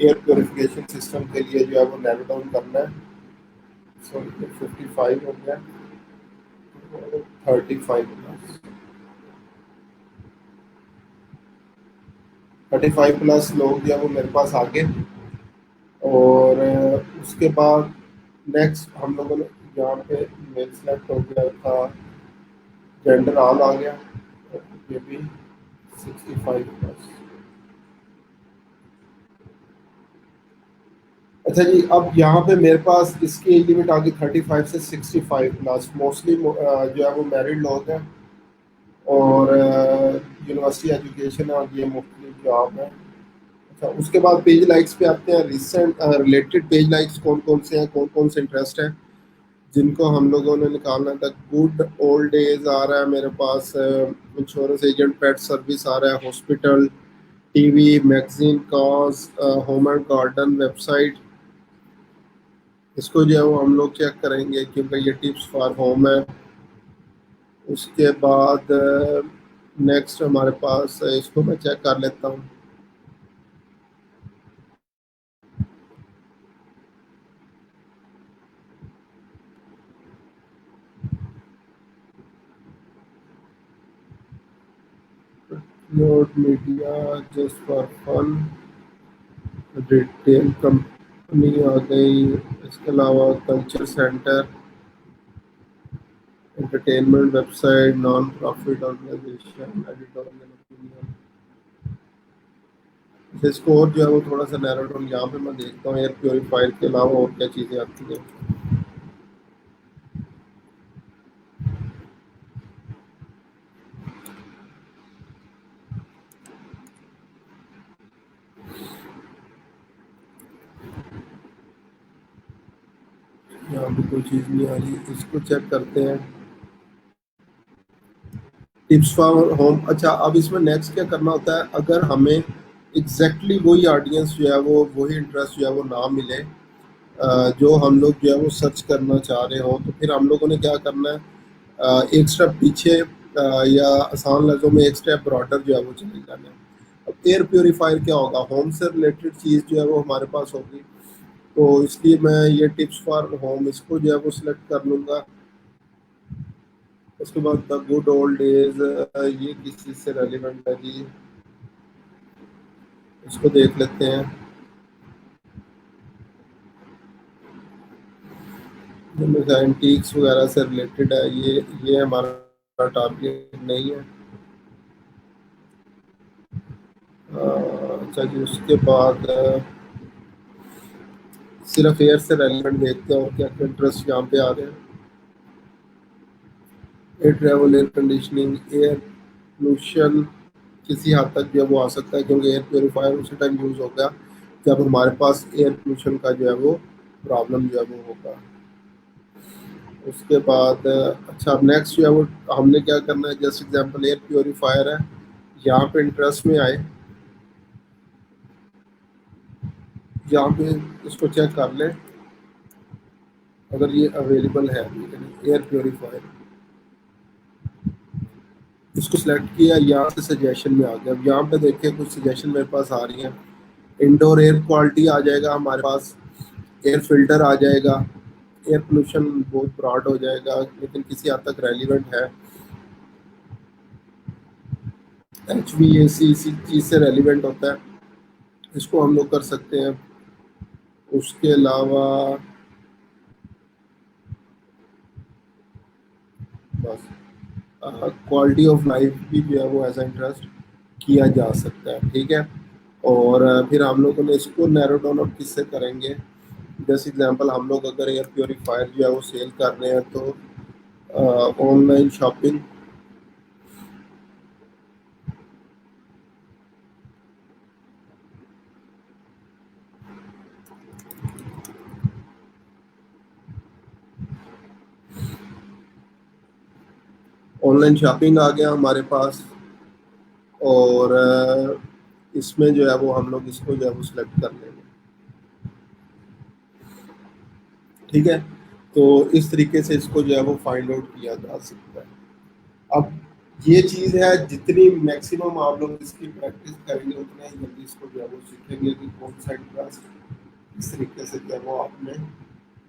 एयर प्योरिफिकेशन सिस्टम के लिए जो है वो नैरो डाउन करना है। सो 55 हो गया, 35 प्लस, 35 प्लस लोग जो है वो मेरे पास आ गए। और उसके बाद नेक्स्ट हम लोगों ने यहाँ पे मेल सेलेक्ट हो गया था, जेंडर ऑल आ गया, ये भी 65 प्लस। अच्छा जी, अब यहाँ पे मेरे पास इसकी एज लिमिट आ गई 35 से 65 प्लस, मोस्टली जो है वो मैरिड लोग हैं, और यूनिवर्सिटी एजुकेशन है, और ये मुख्तलिफ जॉब है। अच्छा, उसके बाद पेज लाइक्स पे आते हैं। रिसेंट रिलेटेड पेज लाइक्स कौन कौन से हैं, कौन कौन से इंटरेस्ट हैं जिनको हम लोगों ने निकालना था। गुड ओल्ड एज आ रहा है मेरे पास, इंश्योरेंस एजेंट, पेट सर्विस आ रहा है, hospital, TV, magazine, cause, home and garden, website. इसको जो है वो हम लोग चेक करेंगे क्योंकि ये टिप्स फॉर होम है। उसके बाद नेक्स्ट हमारे पास इसको मैं चेक कर लेता हूँ। Note media, just for fun, retail company आ गई। इसके अलावा culture centre, entertainment website, non profit organisation, editorial opinion. इसको और जो है वो थोड़ा सा नैरो डाउन यहाँ पे मैं देखता हूँ एयर प्योरीफायर के अलावा और क्या चीज़ें आती हैं। यहाँ पे कोई चीज़ नहीं आ रही, इसको चेक करते हैं। Tips for home. अच्छा, अब इसमें नेक्स्ट क्या करना होता है, अगर हमें एग्जैक्टली वही ऑडियंस जो है वो वही इंटरेस्ट जो है वो ना मिले जो हम लोग जो है वो सर्च करना चाह रहे हो, तो फिर हम लोगों ने क्या करना है, एक स्टेप पीछे या आसान लफ्जों में एक स्टेप ब्रॉडर जो है वो चले जाना है। अब एयर प्योरीफायर क्या होगा, होम से रिलेटेड चीज़ जो है वो हमारे पास होगी, तो इसलिए मैं ये टिप्स फॉर होम इसको जो है वो सिलेक्ट कर लूँगा। उसके बाद द गुड ओल्ड डेज, ये किस चीज़ से रेलिवेंट है जी, इसको देख लेते हैं। एंटीक्स वगैरह से रिलेटेड है, ये हमारा टारगेट नहीं है। अच्छा जी, उसके बाद सिर्फ एयर से रेलिवेंट देखते हैं और क्या क्या इंटरेस्ट यहाँ पे आ रहे हैं। Air travel, air conditioning, air pollution किसी हद तक जो है वो आ सकता है, क्योंकि एयर प्योरीफायर उसी टाइम यूज़ होगा जब हमारे पास एयर पोल्यूशन का जो है वो प्रॉब्लम जो है वो होगा। उसके बाद अच्छा, अब नेक्स्ट जो है वो हमने क्या करना है, जैसे एग्जांपल एयर प्योरीफायर है, यहाँ पे इंटरेस्ट में आए, यहाँ पे इसको चेक कर लें अगर ये अवेलेबल है एयर प्योरीफायर। इसको सिलेक्ट किया, यहाँ से सजेशन में आ गया। अब यहाँ पे देखिए कुछ सजेशन मेरे पास आ रही हैं। इंडोर एयर क्वालिटी आ जाएगा हमारे पास, एयर फिल्टर आ जाएगा, एयर पोल्यूशन बहुत ब्रॉड हो जाएगा लेकिन किसी हद तक रेलिवेंट है। एच वी ए सी इसी चीज़ से रेलिवेंट होता है, इसको हम लोग कर सकते हैं। उसके अलावा बस क्वालिटी ऑफ लाइफ भी जो है वो एज इंटरेस्ट किया जा सकता है, ठीक है। और फिर हम लोगों ने इसको नैरो डाउन अब किससे करेंगे। जैसे एग्जांपल हम लोग अगर एयर प्योरीफायर जो है वो सेल कर रहे हैं तो ऑनलाइन शॉपिंग, ऑनलाइन शॉपिंग आ गया हमारे पास। और इसमें जो है वो हम लोग इसको जो है वो सिलेक्ट कर लेंगे, ठीक है। तो इस तरीके से इसको जो है वो फाइंड आउट किया जा सकता है। अब ये चीज़ है, जितनी मैक्सिमम आप लोग इसकी प्रैक्टिस करेंगे उतना ही जल्दी इसको जो है वो सीखेंगे कि कौन सा इंटरेस्ट इस तरीके से जो है वो आपने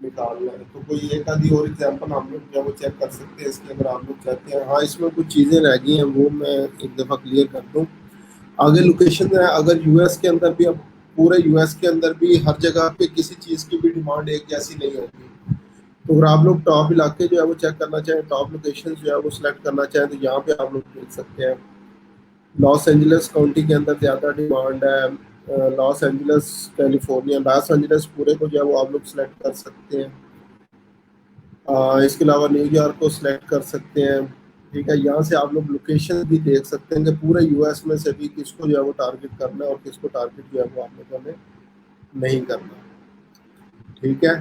निकालना है। तो कोई एक आधी और एग्जांपल हम लोग जो है वो चेक कर सकते हैं इसके, अगर आप लोग चाहते हैं। हाँ, इसमें कुछ चीज़ें रह गई हैं वो मैं एक दफ़ा क्लियर कर दूँ। आगे लोकेशन है, अगर यूएस के अंदर भी, अब पूरे यूएस के अंदर भी हर जगह पे किसी चीज़ की भी डिमांड एक जैसी नहीं होती। तो अगर आप लोग टॉप इलाके जो है वो चेक करना चाहें, टॉप लोकेशन जो है वो सिलेक्ट करना चाहें, तो यहाँ पे आप लोग देख सकते हैं लॉस एंजलिस काउंटी के अंदर ज़्यादा डिमांड है। Los Angeles California, Los Angeles पूरे को जो है वो आप लोग सिलेक्ट कर सकते हैं। इसके अलावा न्यूयॉर्क को सिलेक्ट कर सकते हैं, ठीक है। यहाँ से आप लोग लोकेशन भी देख सकते हैं कि पूरे यूएस में से भी किसको जो है वो टारगेट करना है और किसको टारगेट जो है वो आप लोगों ने नहीं करना, ठीक है।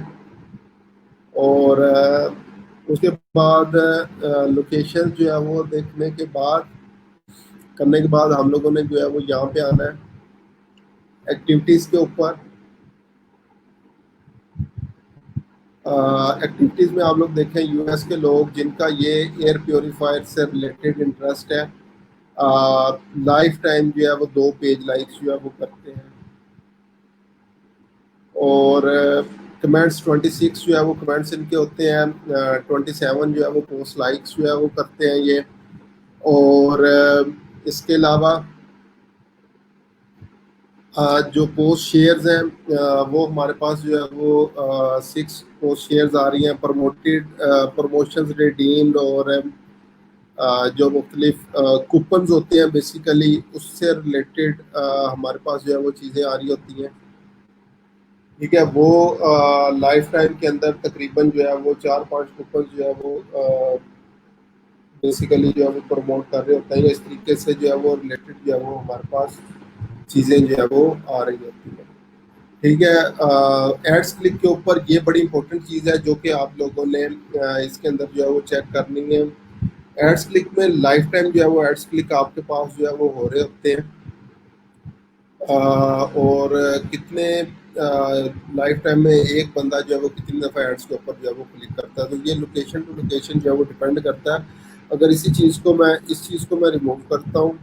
और उसके बाद लोकेशन जो है वो देखने के बाद, करने के बाद हम लोगों ने जो है वो यहाँ पे आना है एक्टिविटीज़ के ऊपर। एक्टिविटीज़ में आप लोग देखें यूएस के लोग जिनका ये एयर प्योरीफायर से रिलेटेड इंटरेस्ट है, लाइफ टाइम जो है वो 2 पेज लाइक्स जो है वो करते हैं। और कमेंट्स 26 जो है वो कमेंट्स इनके होते हैं। 27 जो है वो पोस्ट लाइक्स जो है वो करते हैं ये। और इसके अलावा जो पोस्ट शेयर्स हैं, वो हमारे पास जो है वो 6 पोस्ट शेयर्स आ रही हैं, प्रमोटेड प्रमोशंस रिडीम्ड। और जो मुख्तलिफ कूपन्स होते हैं बेसिकली उससे रिलेटेड हमारे पास जो है वो चीज़ें आ रही होती हैं, ठीक है। वो लाइफ टाइम के अंदर तकरीबन जो है वो 4-5 कूपन जो है वो बेसिकली जो है वो प्रमोट कर रहे होते हैं। इस तरीके से जो है वो रिलेटेड जो है वो हमारे पास चीज़ें जो है वो आ रही होती हैं, ठीक है। एड्स क्लिक के ऊपर ये बड़ी इंपॉर्टेंट चीज़ है जो कि आप लोगों ने इसके अंदर जो है वो चेक करनी है। एड्स क्लिक में लाइफ टाइम जो है वो एड्स क्लिक आपके पास जो है वो हो रहे होते हैं। और कितने लाइफ टाइम में एक बंदा जो है वो कितनी दफ़ा एड्स के ऊपर जो है वो क्लिक करता है, तो ये लोकेशन टू लोकेशन जो है वो डिपेंड करता है। अगर इस चीज़ को मैं रिमूव करता हूँ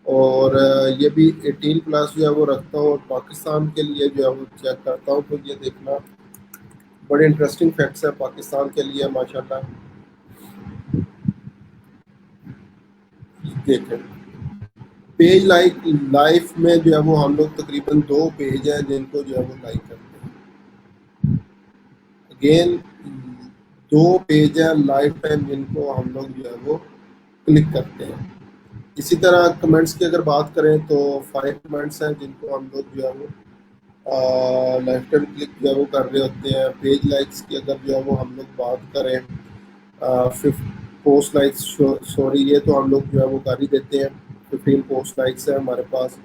और ये भी 18+ जो है वो रखता हूँ और पाकिस्तान के लिए जो है वो चेक करता हूँ, तो ये देखना बड़े इंटरेस्टिंग फैक्ट्स हैं पाकिस्तान के लिए माशाल्लाह। देखें पेज लाइक लाइफ में जो है वो हम लोग तकरीबन 2 पेज हैं जिनको जो है वो लाइक करते हैं। अगेन 2 पेज हैं लाइफ टाइम जिनको हम लोग जो है वो क्लिक करते हैं। इसी तरह कमेंट्स की अगर बात करें तो 5 कमेंट्स हैं जिनको हम लोग जो है वो लाइफ टाइम क्लिक जो है वो कर रहे होते हैं। पेज लाइक्स की अगर जो है वो हम लोग बात करें, फिफ्थ पोस्ट लाइक्स, सॉरी ये तो हम लोग जो है वो कर ही देते हैं। 15 पोस्ट लाइक्स है हमारे पास।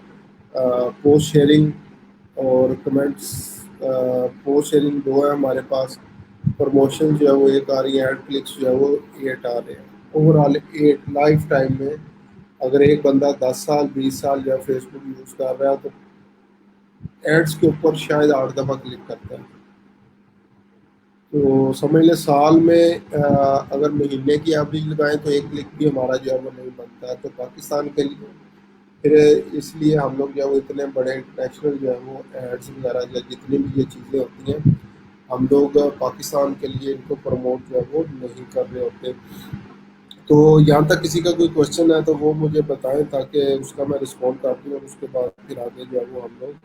पोस्ट शेयरिंग और कमेंट्स, पोस्ट शेयरिंग 2 है हमारे पास। प्रमोशन जो है वो 1 आ रही है, एड क्लिक्स जो है वो 8 आ रहे हैं। ओवरऑल 8 लाइफ टाइम में। अगर एक बंदा 10 साल 20 साल जो है फेसबुक यूज़ कर रहा है तो एड्स के ऊपर शायद 8 दफ़ा क्लिक करता है। तो समझ लें साल में अगर महीने की एवरेज लगाएं तो 1 लाख भी हमारा जो है वो नहीं बनता है। तो पाकिस्तान के लिए फिर इसलिए हम लोग जो है वो इतने बड़े इंटरनेशनल जो है वो एड्स वगैरह या जितनी भी ये चीज़ें होती हैं, हम लोग पाकिस्तान के लिए इनको प्रमोट जो है वो नहीं कर रहे होते। तो यहाँ तक किसी का कोई क्वेश्चन है तो वो मुझे बताएं ताकि उसका मैं रिस्पॉन्ड कर दूँ, और उसके बाद फिर आगे जो है वो हम लोग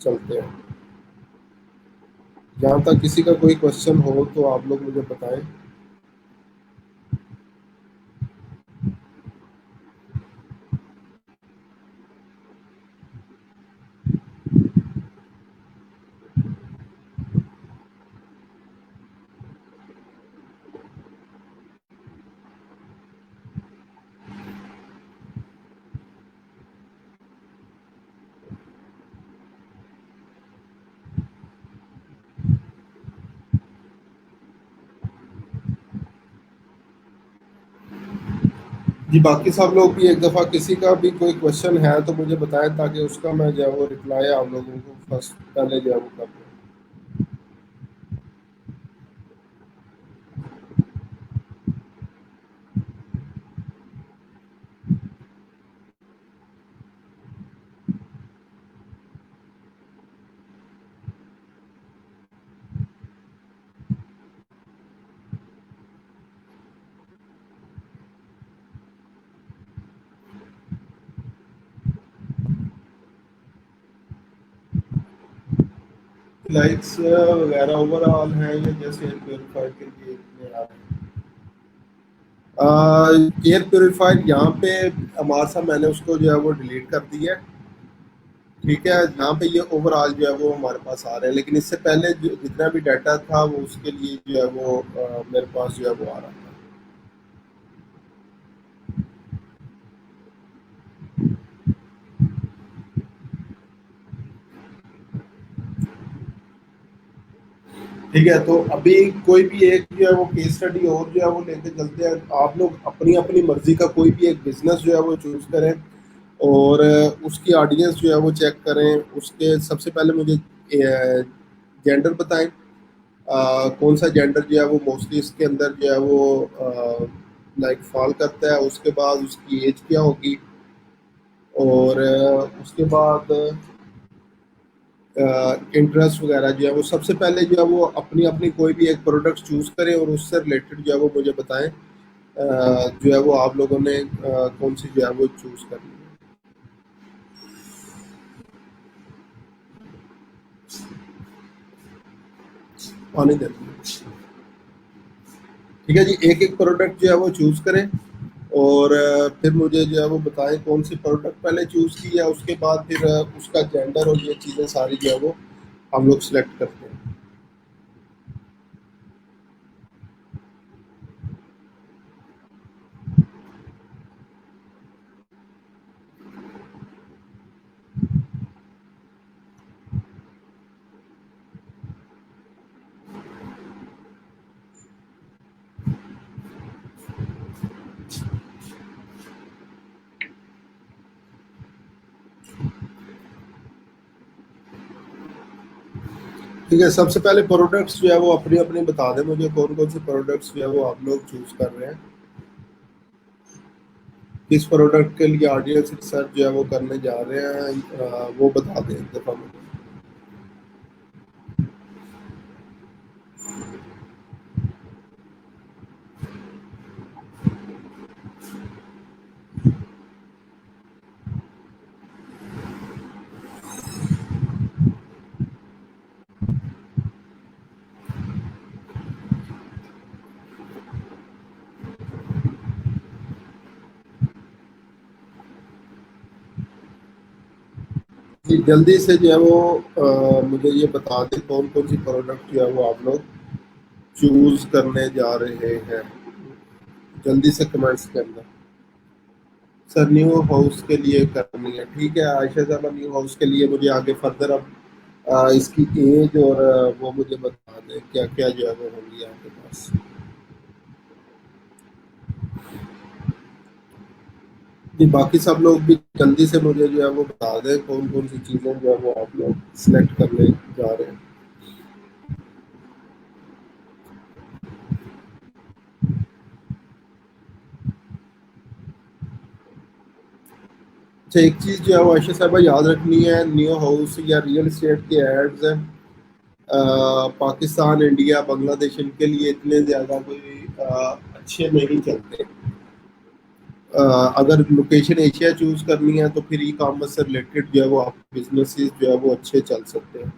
चलते हैं। यहाँ तक किसी का कोई क्वेश्चन हो तो आप लोग मुझे बताएं। जी बाकी सब लोग भी एक दफ़ा किसी का भी कोई क्वेश्चन है तो मुझे बताएं ताकि उसका मैं जो है वो रिप्लाई आप लोगों को फर्स्ट पहले जो है वो कर दूँ। लाइक्स वगैरह ओवरऑल हैं या जैसे एयर प्योरीफायर के लिए इतने आ रहे हैं। एयर प्योरीफायर यहाँ पे हमारे साथ मैंने उसको जो है वो डिलीट कर दिया है। ठीक है, यहाँ पे ये ओवरऑल जो है वो हमारे पास आ रहे हैं, लेकिन इससे पहले जितना भी डाटा था वो उसके लिए जो है वो मेरे पास जो है वो आ रहा था। ठीक है, तो अभी कोई भी एक जो है वो केस स्टडी और जो है वो लेके चलते हैं। आप लोग अपनी अपनी मर्जी का कोई भी एक बिजनेस जो है वो चूज करें, और उसकी ऑडियंस जो है वो चेक करें। उसके सबसे पहले मुझे जेंडर बताएं, कौन सा जेंडर जो है वो मोस्टली इसके अंदर जो है वो लाइक फॉल करता है। उसके बाद उसकी एज क्या होगी, और उसके बाद इंटरेस्ट वगैरह जो है वो सबसे पहले जो है वो अपनी अपनी कोई भी एक प्रोडक्ट चूज करें और उससे रिलेटेड जो है वो मुझे बताएं जो है वो आप लोगों ने कौन सी जो है वो चूज करनी है। पानी देते हैं। ठीक है जी, एक एक प्रोडक्ट जो है वो चूज करें, और फिर मुझे जो है वो बताएं कौन सी प्रोडक्ट पहले चूज की है। उसके बाद फिर उसका जेंडर और ये चीज़ें सारी जो है वो हम लोग सिलेक्ट करते हैं। ठीक है, सबसे पहले प्रोडक्ट्स जो है वो अपनी अपनी बता दें मुझे, कौन कौन से प्रोडक्ट्स जो है वो आप लोग चूज कर रहे हैं। किस प्रोडक्ट के लिए ऑडियंस रिसर्च जो है वो करने जा रहे हैं, वो बता दें एक दफ़ा मुझे। जी जल्दी से जो है वो मुझे ये बता दें कौन कौन सी प्रोडक्ट जो है वो आप लोग चूज करने जा रहे हैं, जल्दी से कमेंट्स के अंदर। सर न्यू हाउस के लिए करनी है, ठीक है आयशा साहब, न्यू हाउस के लिए मुझे आगे फर्दर अब इसकी एज और वो मुझे बता दें क्या क्या जो है वो होंगी आपके पास। जी बाकी सब लोग भी जल्दी से मुझे जो है वो बता दें कौन कौन सी चीज़ें जो है वो आप लोग सिलेक्ट करने जा रहे हैं। अच्छा, एक चीज़ जो है वो आयशा साहबा याद रखनी है, न्यू हाउस या रियल एस्टेट के एड्स हैं, पाकिस्तान, इंडिया, बांग्लादेश, इनके लिए इतने ज़्यादा कोई अच्छे नहीं चलते। अगर लोकेशन एशिया चूज करनी है तो फिर ई कॉमर्स से रिलेटेड जो है वो आप बिजनेसेस जो है वो अच्छे चल सकते हैं।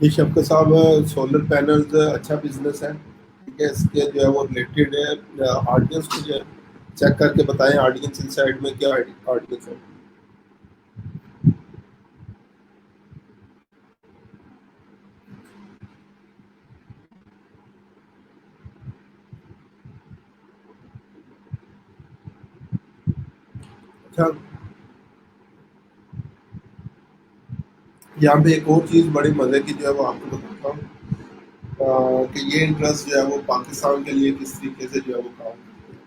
ये शब्द साहब, सोलर पैनल्स अच्छा बिजनेस है, ठीक है, इसके जो है वो रिलेटेड है। ऑडियंस को जो है चेक करके बताएं, ऑडियंस इनसाइड में क्या ऑडियंस है। अच्छा, यहाँ पे एक और चीज़ बड़ी मज़े की जो है वो आपको बताता हूँ, कि ये इंटरेस्ट जो है वो पाकिस्तान के लिए किस तरीके से जो है वो काम करते हैं।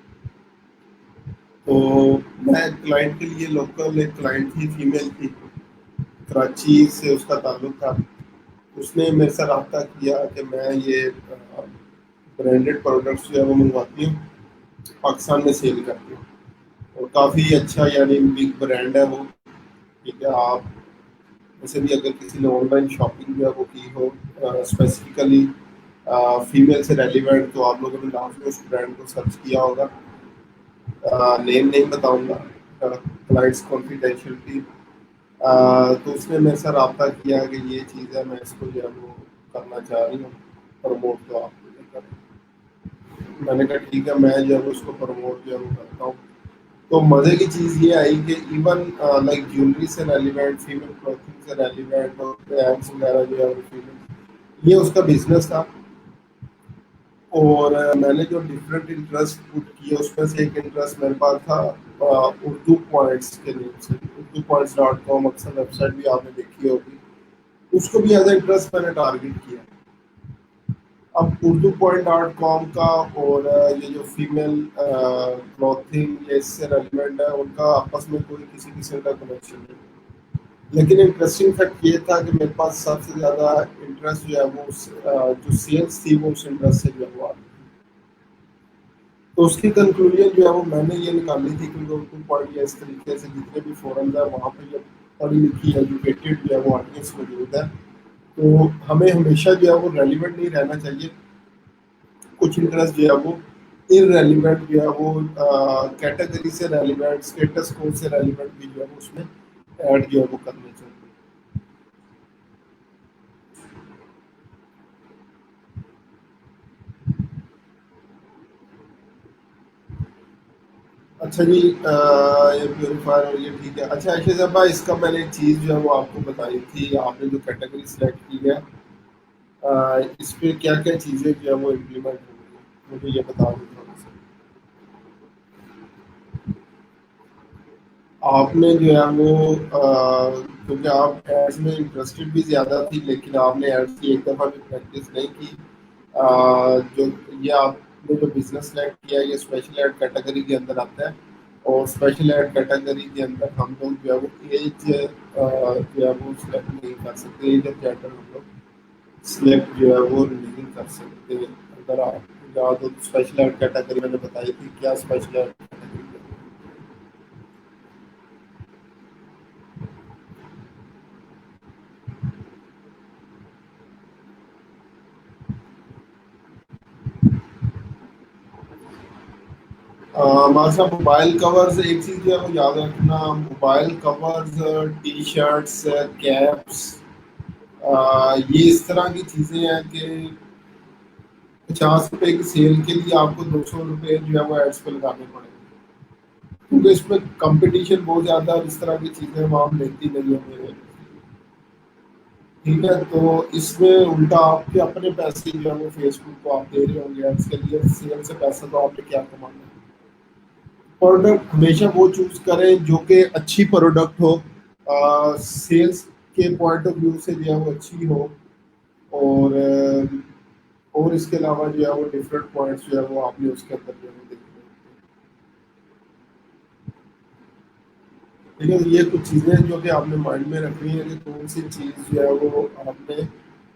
तो मैं क्लाइंट के लिए, लोकल एक क्लाइंट थी, फीमेल थी, कराची से उसका ताल्लुक था। उसने मेरे से रब्ता किया कि मैं ये ब्रांडेड प्रोडक्ट्स जो है वो मंगवाती हूँ, पाकिस्तान में सेल करती हूँ, और काफ़ी अच्छा यानी बिग ब्रांड है वो। ठीक है, आप वैसे भी अगर किसी ने ऑनलाइन शॉपिंग जो है वो की हो स्पेसिफिकली फीमेल से रेलिवेंट, तो आप लोगों ने लास्ट में उस ब्रांड को सर्च किया होगा। नेम नहीं बताऊंगा, क्लाइंट्स कॉन्फिडेंशियलिटी। तो उसने मेरे से रब्ता किया कि ये चीज़ है, मैं इसको जो है वो करना चाह रही हूँ, प्रमोट तो आप मुझे करें। मैंने कहा ठीक है, मैं जो है वो उसको प्रमोट जो है वो करता हूँ। तो मज़े की चीज़ ये आई कि इवन लाइक ज्वेलरी से रेलिवेंट, फीमेल क्लॉथिंग से रेलिवेंट, और बैग्स वगैरह जो है वो फीमेल, ये उसका बिजनेस था। और मैंने जो डिफरेंट इंटरेस्ट पुट किए उसमें से एक इंटरेस्ट मेरे पास था उर्दू पॉइंट्स के लिए से। उर्दू पॉइंट्स डॉट कॉम अक्सर वेबसाइट भी आपने देखी होगी, उसको भी एज इंटरेस्ट मैंने टारगेट किया। अब उर्दू पॉइंट डॉट कॉम का और ये जो फीमेल क्लॉथिंग, ये इससे रेलिवेंट है, उनका आपस में कोई किसी किस्म का कनेक्शन नहीं। लेकिन इंटरेस्टिंग फैक्ट ये था कि मेरे पास सबसे ज़्यादा इंटरेस्ट जो है वो जो सेल्स थी वो उस इंटरेस्ट से जो है वो आती थी। तो उसकी कंक्लूजन जो है वो मैंने ये निकाली थी कि लोग टू पॉइंट या इस तरीके से जितने भी फोरम है वहाँ पे जब पढ़ी लिखी एजुकेटेड जो है वो ऑडियंस मौजूद है, तो हमें हमेशा जो है वो रेलिवेंट नहीं रहना चाहिए। कुछ इंटरेस्ट जो है वो इरेलीवेंट जो है वो कैटेगरी से रेलिवेंट, स्टेटस कोड से रेलिवेंट भी जो है वो उसमें ऐड जो है वो करने चाहिए। अच्छा जी, ये प्योरीफायर और ये ठीक है। अच्छा ऐसे जब इसका मैंने एक चीज़ जो है वो आपको बताई थी, आपने जो कैटेगरी सेलेक्ट की है, इस पे क्या क्या चीज़ें जो है वो इम्प्लीमेंट होंगी, मुझे ये बता दो थोड़ा सा। आपने जो है वो क्योंकि आप एड्स में इंटरेस्टेड भी ज़्यादा थी, लेकिन आपने एड्स की एक दफ़ा भी प्रैक्टिस नहीं की। जो ये आपने जो बिजनेस सेलेक्ट किया, ये स्पेशल एड कैटेगरी के अंदर आता है, और स्पेशल एड कैटेगरी के अंदर हम लोग जो है वो एज जो है वो सिलेक्ट नहीं कर सकते, एज ऑफ जेंडर हम लोग सिलेक्ट जो है वो नहीं कर सकते। अगर आप याद हो, स्पेशल एड कैटेगरी मैंने बताई थी, क्या स्पेशल एड कैटेगरी है। माशा मोबाइल कवर्स, एक चीज़ जो है वो याद रखना, mobile covers, T shirts, caps, ये इस तरह की चीज़ें हैं कि 50 रुपए की सेल के लिए आपको 200 रुपये जो है वो एड्स पे लगाने पड़ेंगे, क्योंकि इसमें कंपटीशन बहुत ज़्यादा है, इस तरह की चीज़ें वहाँ मिलती नहीं है मेरे। ठीक है, तो इसमें उल्टा आपके अपने पैसे जो है वो फेसबुक को आप दे रहे होंगे एड्स के लिए, सेल से पैसा तो आपने क्या कमाना है। प्रोडक्ट हमेशा वो चूज करें जो कि अच्छी प्रोडक्ट हो, सेल्स के पॉइंट ऑफ व्यू से जो है वो अच्छी हो, और और इसके अलावा जो है वो डिफरेंट पॉइंट्स जो है वो आपने उसके अंदर जो है वो देखने होंगे। ठीक है, ये कुछ चीज़ें जो कि आपने माइंड में रखनी है कि कौन सी चीज़ जो है वो आपने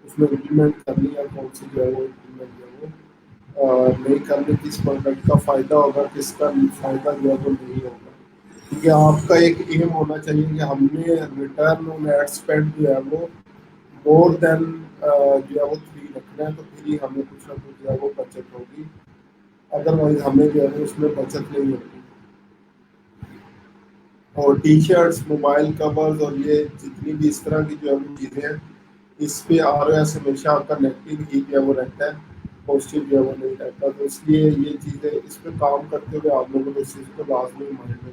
उसमें इम्प्लीमेंट करनी है, कौन सी जो है वो इम्प्लीमेंट जो है वो नहीं करनी, किस प्रोडक्ट का फ़ायदा होगा, किसका फ़ायदा जो है वो नहीं होगा। क्योंकि आपका एक एम होना चाहिए कि हमने रिटर्न ऑन एड स्पेंड जो है वो मोर देन जो है वो थ्री रखना है, तो फिर ही हमें कुछ ना कुछ जो है वो बचत होगी। अदरवाइज हमें जो है वो उसमें बचत नहीं होगी। और टी शर्ट्स, मोबाइल कवर्स और ये जितनी भी इस तरह की जो है वो चीज़ें हैं, इस पे आर ओ एस हमेशा आपका नेगेटिव ही जो है वो रहता है, पॉजिटिव जो है वो नहीं रहता। तो इसलिए ये चीज़ें इस पे काम करते हुए आप लोगों को इस चीज़ को लाजमी माइंड में।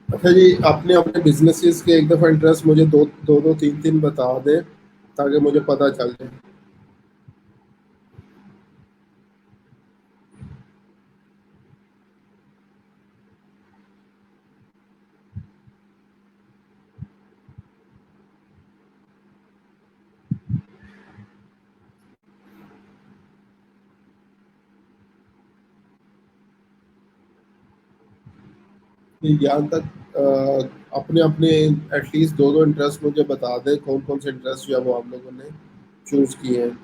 अच्छा जी, अपने अपने बिजनेसेस के एक दफ़ा इंटरेस्ट मुझे दो दो दो तीन तीन बता दें ताकि मुझे पता चल जाए। कि यहाँ तक अपने अपने एटलीस्ट दो दो इंटरेस्ट मुझे बता दें, कौन कौन से इंटरेस्ट जो है वो आप लोगों ने चूज किए हैं।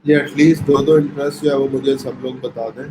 ये एटलीस्ट दो दो इंटरेस्ट जो है वो मुझे सब लोग बता दें।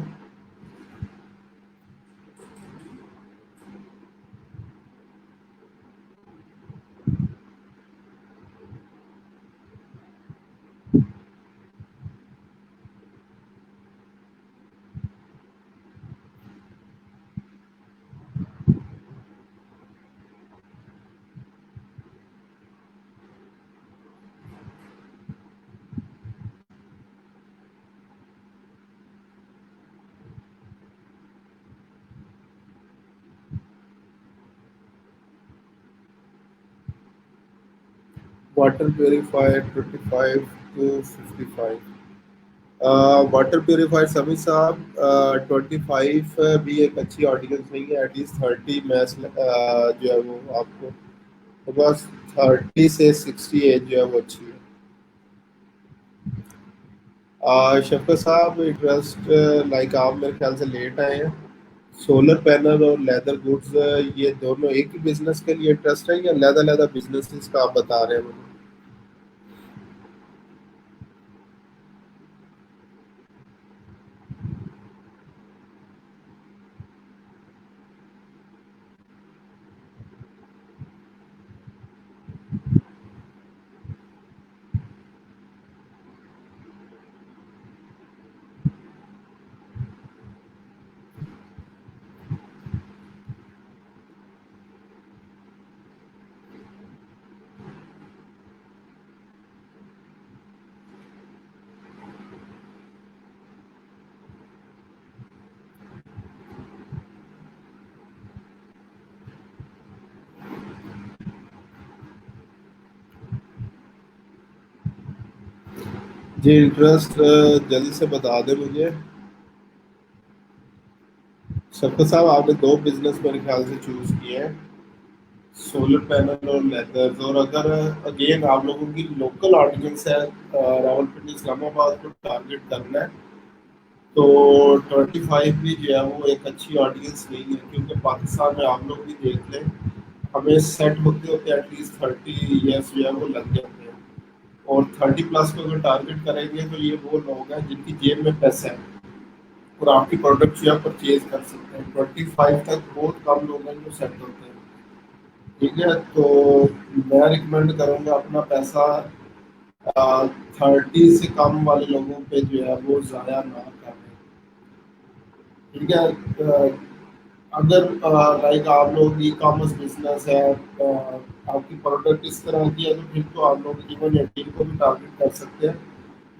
Water purifier 25 to 55। Water purifier सभी साहब 25 भी एक अच्छी ऑडियंस नहीं है, एटलीस्ट 30 मैच जो है वो आपको तो बस 30 से 60 एज जो है वो अच्छी है। शफकत साहब इंटरेस्ट लाइक आप मेरे ख्याल से लेट आए हैं। सोलर पैनल और लेदर गुड्स ये दोनों एक ही बिजनेस के लिए इंटरेस्ट है या अलग अलग बिजनेसेस का आप बता रहे हैं मुझे? जी इंटरेस्ट जल्दी से बता दें मुझे। शफकत साहब आपने दो बिजनेस मेरे ख्याल से चूज किए हैं, सोलर पैनल और लेदर्स। और अगर अगेन आप लोगों की लोकल ऑडियंस है, रावलपिंडी इस्लामाबाद को टारगेट करना है, तो 25 भी जो है वो एक अच्छी ऑडियंस नहीं है, क्योंकि पाकिस्तान में आप लोग भी देख लें, हमें सेट होते होते एटलीस्ट 30 ईयर्स जो है वो लग जाते हैं। और 30 प्लस को अगर टारगेट करेंगे तो ये वो लोग हैं जिनकी जेब में पैसा है और आपकी प्रोडक्ट जो है परचेज कर सकते हैं। 25 तक बहुत कम लोग हैं जो सेट होते हैं। ठीक है, तो मैं रिकमेंड करूंगा अपना पैसा 30 से कम वाले लोगों पे जो है वो ज़ाया ना करें। ठीक है, अगर लाइक आप लोग ई कॉमर्स बिजनेस है, आपकी प्रोडक्ट इस तरह की है, तो फिर तो आप लोग इवन 18 को भी टारगेट कर सकते हैं।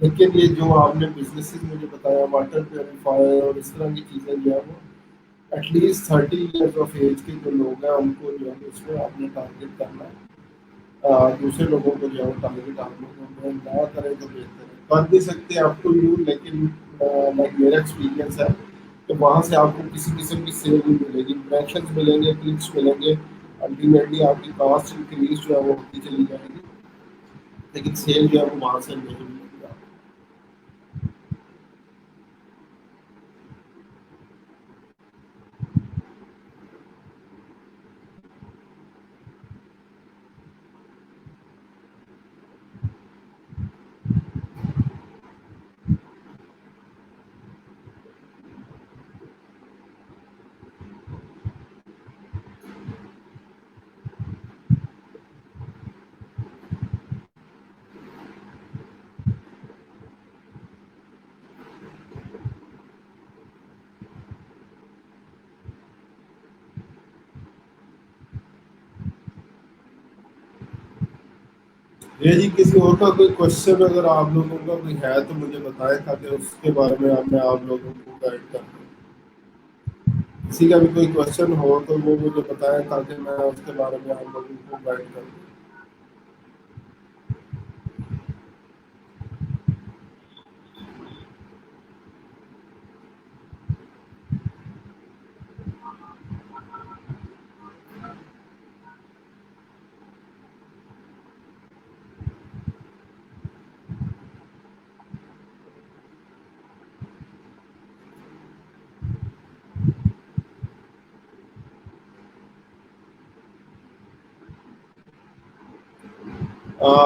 लेकिन ये जो आपने बिजनेसेस मुझे बताया, वाटर प्योरीफायर और इस तरह की चीज़ें जो है वो एटलीस्ट 30 ईयर्स ऑफ एज के जो लोग हैं उनको जो है उसमें आपने टारगेट करना है। दूसरे लोगों को जो है टारगेट आप लोगों में ना करें तो बेहतर है। कर भी सकते हैं अप टू यू, लेकिन लाइक मेरा एक्सपीरियंस है तो वहाँ से आपको किसी किस्म की सेल नहीं मिलेगी, इंप्रेशंस मिलेंगे, क्लिक्स मिलेंगे, अल्टीमेटली आपकी कॉस्ट इंक्रीज जो है वो होती चली जाएगी, लेकिन सेल जो है वो वहाँ से नहीं मिलेगी आपको। ये जी, किसी और का कोई क्वेश्चन अगर आप लोगों का कोई है तो मुझे बताएं, ताकि उसके बारे में मैं आप लोगों को गाइड कर दूं। किसी का भी कोई क्वेश्चन हो तो वो मुझे बताएं, ताकि मैं उसके बारे में आप लोगों को गाइड कर दूं।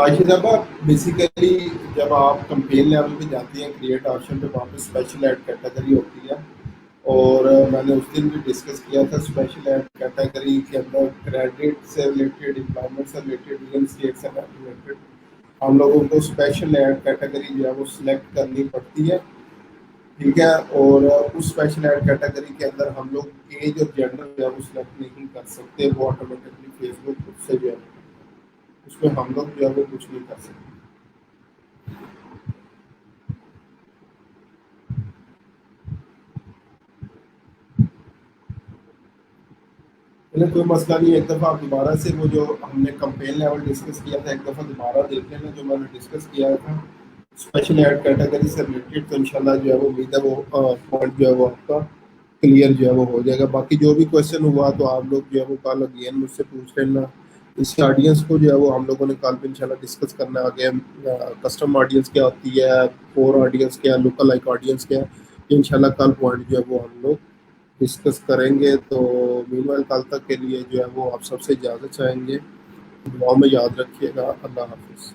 शिजाबा, बेसिकली जब आप कंपेन लेवल पे जाती हैं क्रिएट ऑप्शन पे, वहाँ पे स्पेशल ऐड कैटेगरी होती है। और मैंने उस दिन भी डिस्कस किया था, स्पेशल ऐड कैटेगरी के अंदर क्रेडिट से रिलेटेड, एम्प्लॉयमेंट से रिलेटेड, रियल स्टेट से रिलेटेड हम लोगों को स्पेशल ऐड कैटेगरी जो है वो सिलेक्ट करनी पड़ती है। ठीक है, और उस स्पेशल ऐड कैटेगरी के अंदर हम लोग एज और जेंडर जो है वो सिलेक्ट नहीं कर सकते, वो ऑटोमेटिकली फेसबुक खुद से जो है उसमें हम लोग जो है वो कुछ नहीं कर सकते। चलिए, कोई मसला नहीं, एक दफ़ा आप दोबारा से वो जो हमने कंपेन लेवल डिस्कस किया था, एक दफ़ा दोबारा देख लेना जो मैंने डिस्कस किया था स्पेशल ऐड कैटेगरी से रिलेटेड, तो इंशाल्लाह जो है वो उम्मीद है वो पॉइंट जो है वो आपका क्लियर जो है वो हो जाएगा। बाकी जो भी क्वेश्चन हुआ तो आप लोग जो है वो कल अगेन मुझसे पूछ लेना। इस ऑडियंस को जो है वो हम लोगों ने कल पे इंशाल्लाह डिस्कस करना आगे, कस्टम ऑडियंस क्या होती है, कोर ऑडियंस क्या है, लोकल लाइक ऑडियंस क्या है, ये इंशाल्लाह कल पॉइंट जो है वो हम लोग डिस्कस करेंगे। तो मीनवाइल कल तक के लिए जो है वो आप सबसे इजाज़त चाहेंगे। दुआ में याद रखिएगा। अल्लाह हाफिज़।